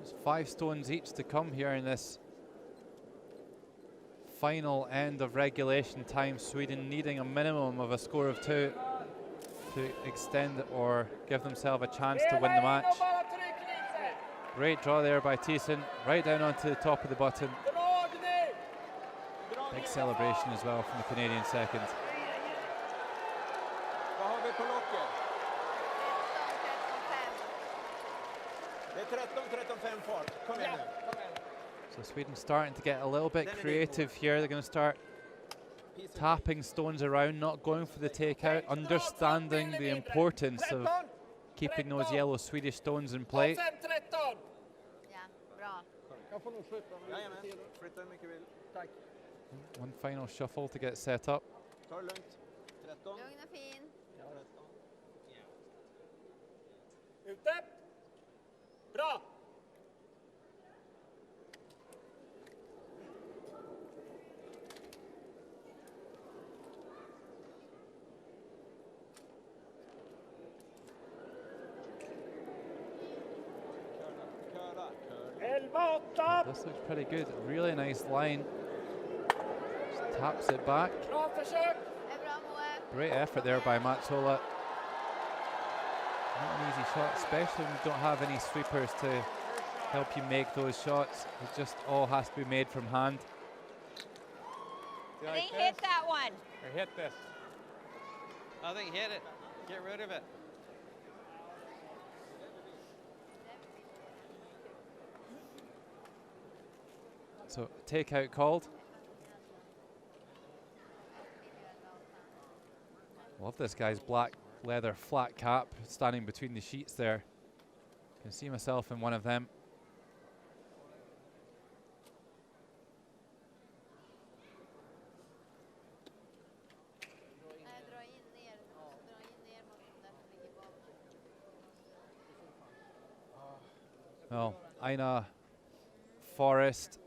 Just 5 stones each to come here in this final end of regulation time. Sweden needing a minimum of a score of 2 to extend or give themselves a chance to win the match. Great draw there by Thiessen, right down onto the top of the button. Big celebration as well from the Canadian second. Vad har vi på locket? Det är 13-5 fart. Kom igen nu. So Sweden starting to get a little bit creative here. They're going to start tapping stones around, not going for the takeout, understanding the importance of keeping those yellow Swedish stones in play. Ja, bra. Jag får nog flytta mig Jajamän. lite till. Flytta hur mycket du vill. Tack. One final shuffle to get set up. Ta det lugnt. 13. Lugn och fin. 13. Ute! Bra! This looks pretty good. Really nice line. Just taps it back. Bra försök! Det är bra, Moe. Great effort there by Matsola. Not an easy shot, especially when you don't have any sweepers to help you make those shots. It just all has to be made from hand. You I like think hit this? that one. Or hit this. I think hit it. Get rid of it. So takeout called. Love this guy's black leather flat cap standing between the sheets there. Can see myself in one of them. Well, Aina Forrest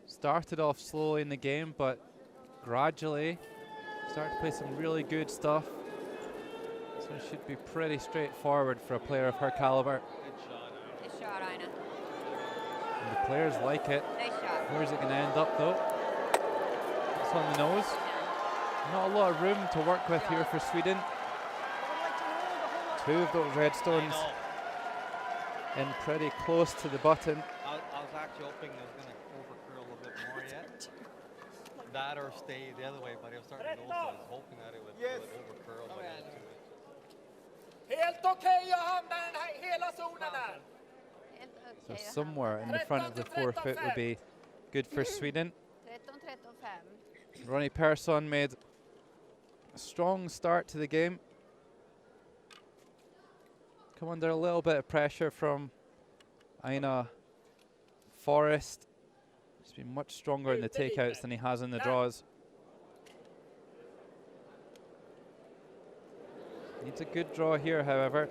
started off slowly in the game, but gradually started to play some really good stuff. This one should be pretty straightforward for a player of her caliber. Nice shot, Aina. And the players like it. Nice shot. Where's it going to end up though? It's on the nose. Not a lot of room to work with here for Sweden. 2 of those red stones in pretty close to the button. I was actually hoping it was going to overcurl a bit more yet. that or stay the other way, but it was starting to go, so I was hoping that it would over curl, but it didn't do it. Helt okej att hamna den här hela zonen där. So somewhere in the front of the forefoot would be good for Sweden. 13-13-5. Ronnie Persson made a strong start to the game. Come under a little bit of pressure from Aina Forrest. He's been much stronger in the takeouts than he has in the draws. Needs a good draw here, however.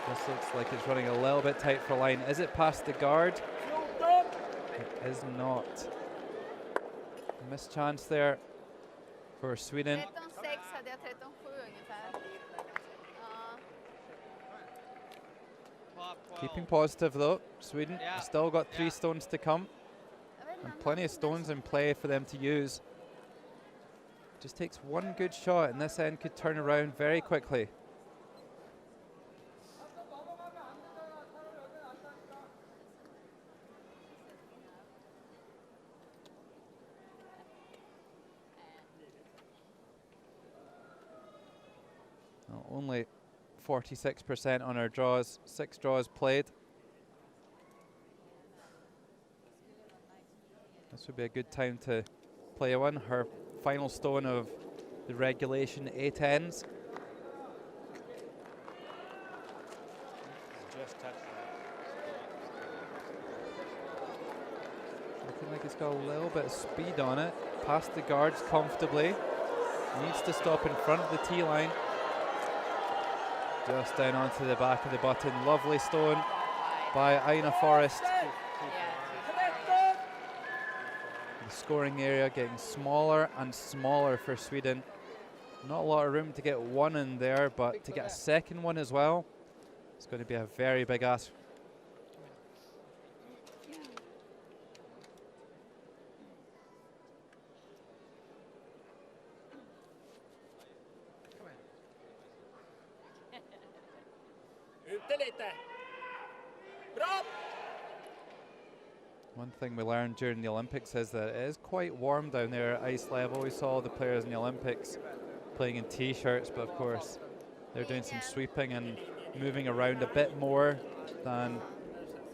This looks like it's running a little bit tight for line. Is it past the guard? It is not. Missed chance there for Sweden. 13-6 hade jag 13-7 ungefär. Keeping positive though, Sweden still got 3 stones to come. And plenty of stones in play for them to use. Just takes one good shot and this end could turn around very quickly. Only 46% on our draws, 6 draws played. This would be a good time to play one. Her final stone of the regulation 8 ends. Just touched Looking like it's got a little bit of speed on it. Past the guards comfortably. Needs to stop in front of the tee line. Just down onto the back of the button. Lovely stone by Aina Forrest. The scoring area getting smaller and smaller for Sweden. Not a lot of room to get one in there, but to get a second one as well, it's going to be a very big ask. One thing we learned during the Olympics is that it is quite warm down there at ice level. We saw the players in the Olympics playing in t-shirts, but of course they're doing some sweeping and moving around a bit more than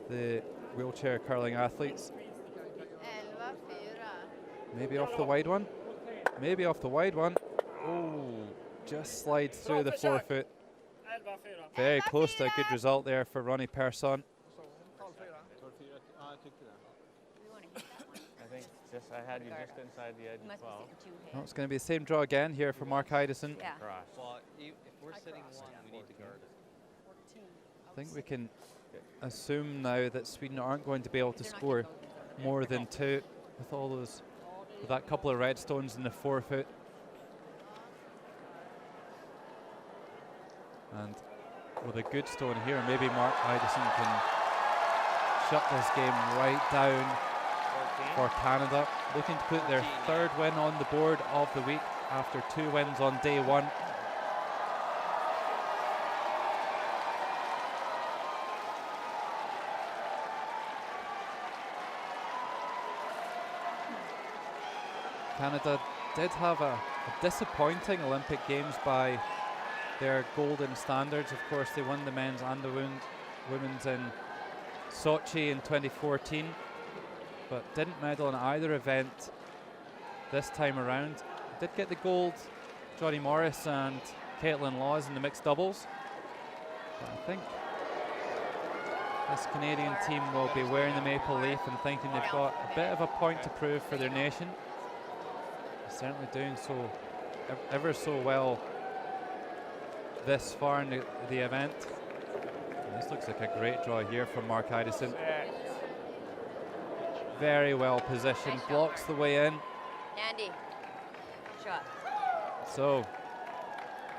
the wheelchair curling athletes. Maybe off the wide one. Maybe off the wide one. Oh, just slides through the forefoot. Very close to a good result there for Ronnie Persson. I had you just inside the edge as well. Well, it's going to be the same draw again here for Mark Idison. Yeah. Well, if we're sitting one, we need to guard it. I think we can assume now that Sweden aren't going to be able to score more than 2 with all those, with that couple of red stones in the forefoot. And with a good stone here, maybe Mark Idison can shut this game right down for Canada. Looking to put their 3rd win on the board of the week after 2 wins on day 1. Canada did have a disappointing Olympic Games by their golden standards. Of course, they won the men's and the women's in Sochi in 2014. But didn't medal in either event this time around. Did get the gold, Johnny Morris and Caitlin Laws in the mixed doubles. But I think this Canadian team will be wearing the maple leaf and thinking they've got a bit of a point to prove for their nation. They're certainly doing so ever so well this far in the event. And this looks like a great draw here from Mark Idison. Very well positioned, blocks the way in. Andy, shot. So,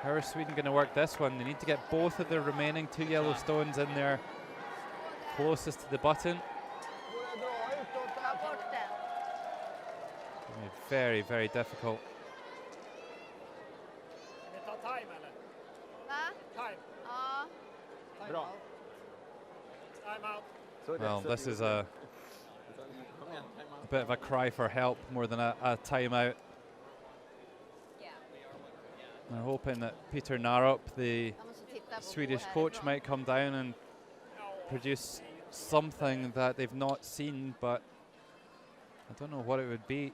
how are Sweden going to work this one? They need to get both of their remaining 2 yellow stones in there, closest to the button. Very, very difficult. Bra. Time out. Well, this is a bit of a cry for help more than a timeout. Yeah. I'm hoping that Peter Narup, the Jag måste titta på Swedish härifrån. coach, might come down and produce something that they've not seen, but I don't know what it would be.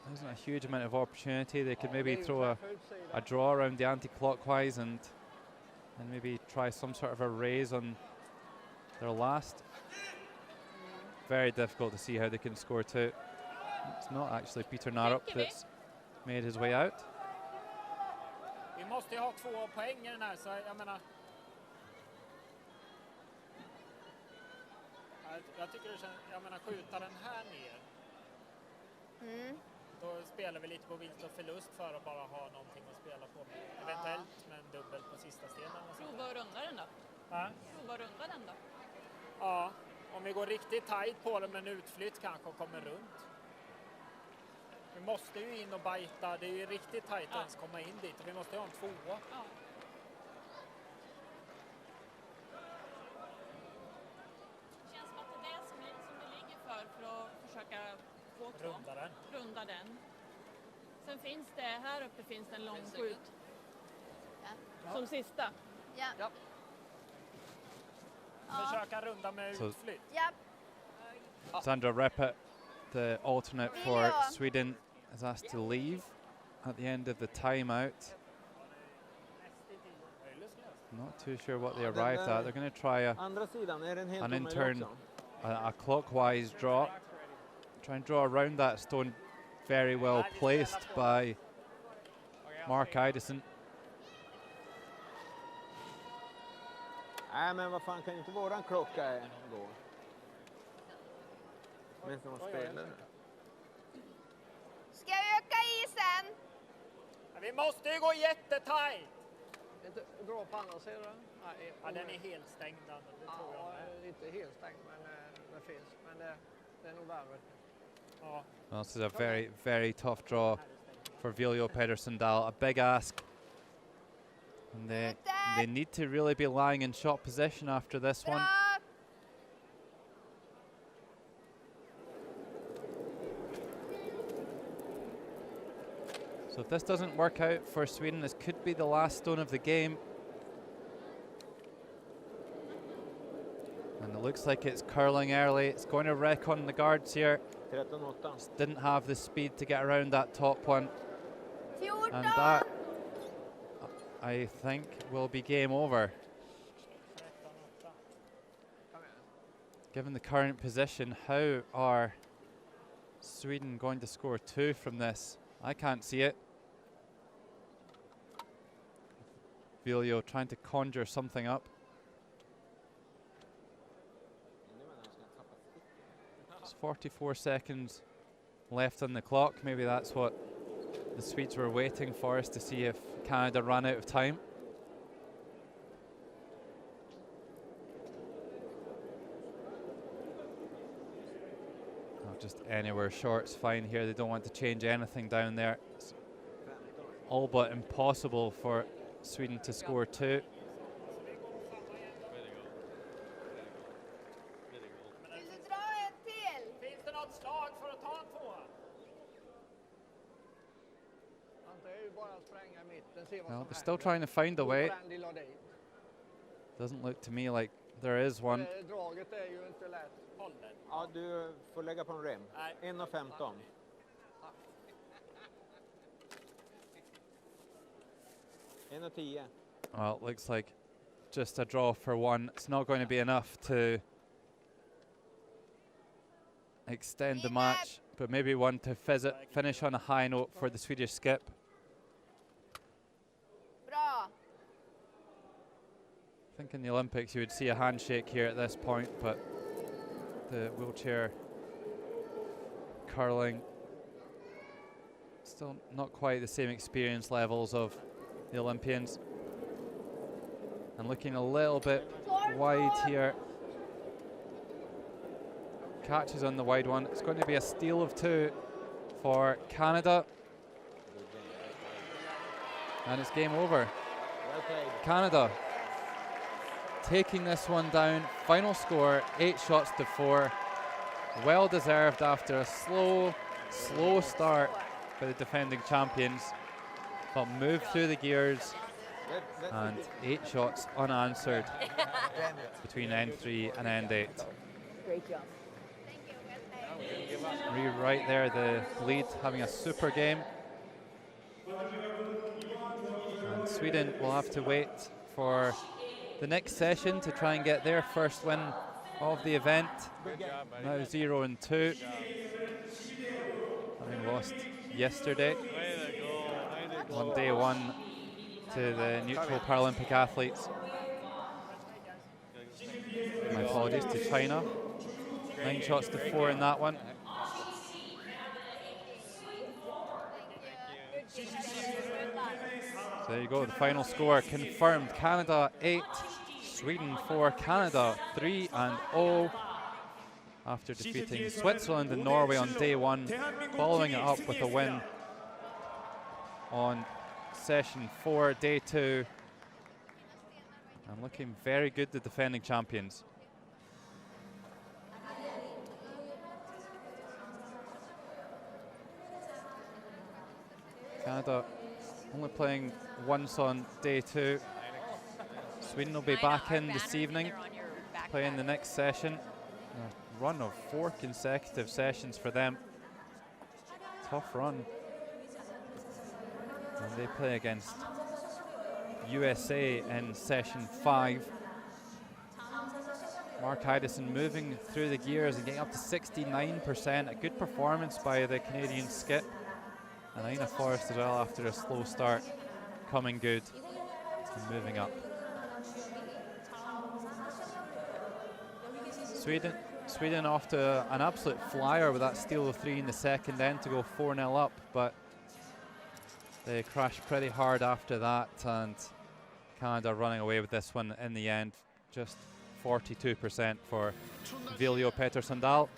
There isn't a huge amount of opportunity. They could maybe throw a draw around the anti-clockwise and maybe try some sort of a raise on their last. Very difficult to see how they can score two. It's not actually Peter Narup that's made his way out. Vi måste ju ha 2 poäng i den här, så jag menar... Jag tycker det känns... Jag menar, skjuta den här ner. Då spelar vi lite på vinst och förlust för att bara ha någonting att spela på. Eventuellt med en dubbel på sista stenen. Prova att runda den då. Prova att runda den då. Ja, om vi går riktigt tajt på det med en utflytt kanske och kommer runt. Vi måste ju in och bajta. Det är ju riktigt tajt att ens komma in dit. Och vi måste ju ha en 2. Ja. Det känns som att det är det som det ligger för att försöka få 2. Runda den. Sen finns det, här uppe finns det en lång skjut. Ja. Som sista. Ja. Ja. Försöka runda med utflytt. Ja. Sandra Reppert, the alternate for Sweden, is asked to leave at the end of the timeout. Not too sure what they arrived at. They're going to try an intern, a clockwise draw. Try and draw around that stone. Very well placed by Mark Idison. Nej, men vad fan, kan inte våran klocka gå? Medan de spelar. Ska jag öka isen? Vi måste ju gå jättetajt! Inte dra på andra sidan? Nej, ja, den är helt stängd. Det tror jag. Inte helt stängd, men det finns. Men det är nog värre. Ja. Well, this is a very, very tough draw for Viljo Pedersendal. A big ask. And they need to really be lying in shot position after this one. So if this doesn't work out for Sweden, this could be the last stone of the game. And it looks like it's curling early. It's going to wreck on the guards here. Just didn't have the speed to get around that top one. And that, I think, will be game over. Given the current position, how are Sweden going to score 2 from this? I can't see it. Viljo trying to conjure something up. Just 44 seconds left on the clock. Maybe that's what the Swedes were waiting for, us to see if Canada ran out of time. Just anywhere short's fine here. They don't want to change anything down there. It's all but impossible for Sweden to score 2. Well, they're still trying to find a way. Doesn't look to me like there is one. Ja, du får lägga på en rem. 1,15. Well, it looks like just a draw for 1. It's not going to be enough to extend the match, but maybe one to finish on a high note for the Swedish skip. Bra. I think in the Olympics you would see a handshake here at this point, but the wheelchair curling still not quite the same experience levels of the Olympians. And looking a little bit wide here. Catches on the wide one. It's going to be a steal of 2 for Canada. And it's game over. Canada taking this one down. Final score 8-4. Well deserved after a slow start by the defending champions, but moved through the gears and 8 shots unanswered between end 3 and end 8. Great job. Right there, the lead having a super game. And Sweden will have to wait for the next session to try and get their first win of the event. Now 0-2. Having lost yesterday on day 1 to the neutral Paralympic athletes. My apologies to China. 9-4 in that one. So there you go, the final score confirmed. Canada 8, Sweden 4. Canada 3-0 after defeating Switzerland and Norway on day 1, following it up with a win on session 4, day 2. And looking very good, the defending champions. Canada only playing once on day 2. Sweden will be back in this evening, playing the next session. A run of 4 consecutive sessions for them. Tough run. And they play against USA in session 5. Mark Idison moving through the gears and getting up to 69%. A good performance by the Canadian skip. And Aina Forrest as well, after a slow start, coming good and moving up. Sweden off to an absolute flyer with that steal of 3 in the second end to go 4-0 up, but they crashed pretty hard after that, and Canada running away with this one in the end. Just 42% for Viljo Petersundal.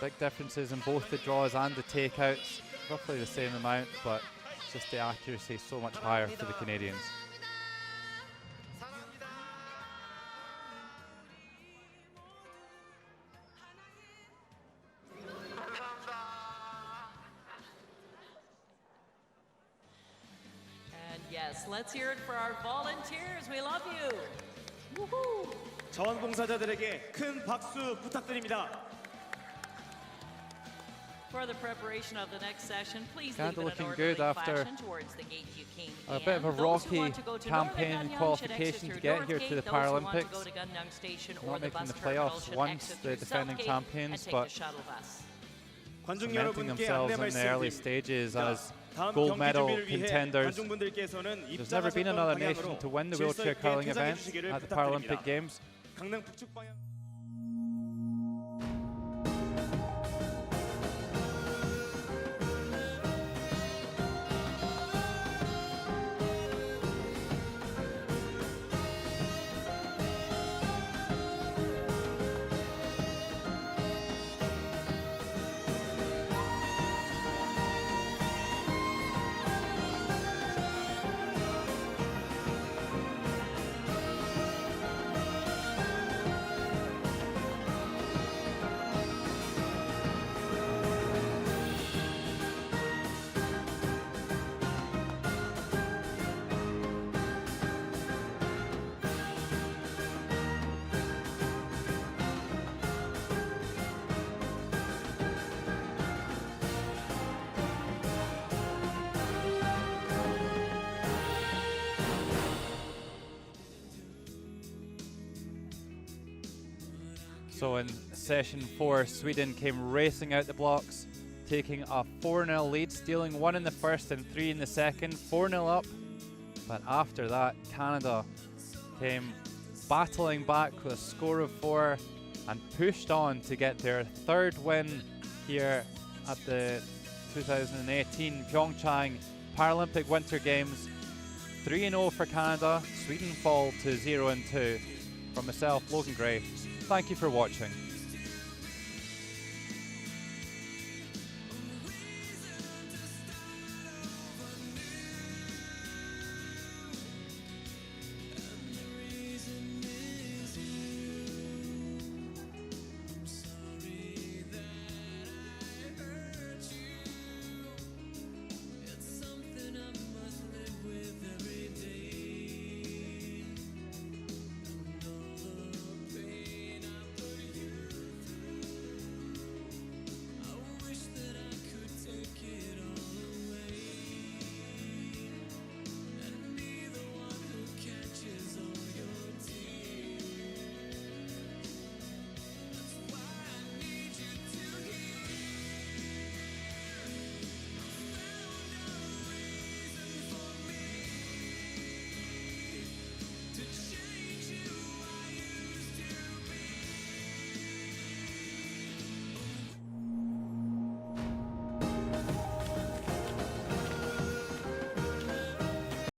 Big differences in both the draws and the takeouts, roughly the same amount, but just the accuracy so much higher for the Canadians. And yes, let's hear it for our volunteers. We love you. Woohoo! 자원봉사자들에게 큰 박수 부탁드립니다. For the preparation of the next session, please Canada leave it in looking an good orderly after fashion towards the gate you came a in. bit of a Those who rocky want to go to campaign Northern and Gangneung qualification should to exit get through here North to the Gate. Those who want to Paralympics. go to Gangneung Station or Not the making bus the terminal playoffs should once exit the through defending South Gate champions, and take but the shuttle bus. 관중 cementing 여러분께 themselves 안내 in the early 말씀드립니다. stages as 다음 gold 경기 medal 준비를 위해 contenders. 관중분들께서는 There's never been 입장하셨던 another nation 방향으로 to win the 질서 wheelchair 있게 curling 퇴장해 event 주시기를 at the 부탁드립니다. Paralympic Games. 강릉 북측 방향. So in session 4, Sweden came racing out the blocks, taking a 4-0 lead, stealing 1 in the first and 3 in the second, 4-0 up. But after that, Canada came battling back with a score of 4 and pushed on to get their 3rd win here at the 2018 PyeongChang Paralympic Winter Games. 3-0 for Canada, Sweden fall to 0-2. From myself, Logan Gray, thank you for watching.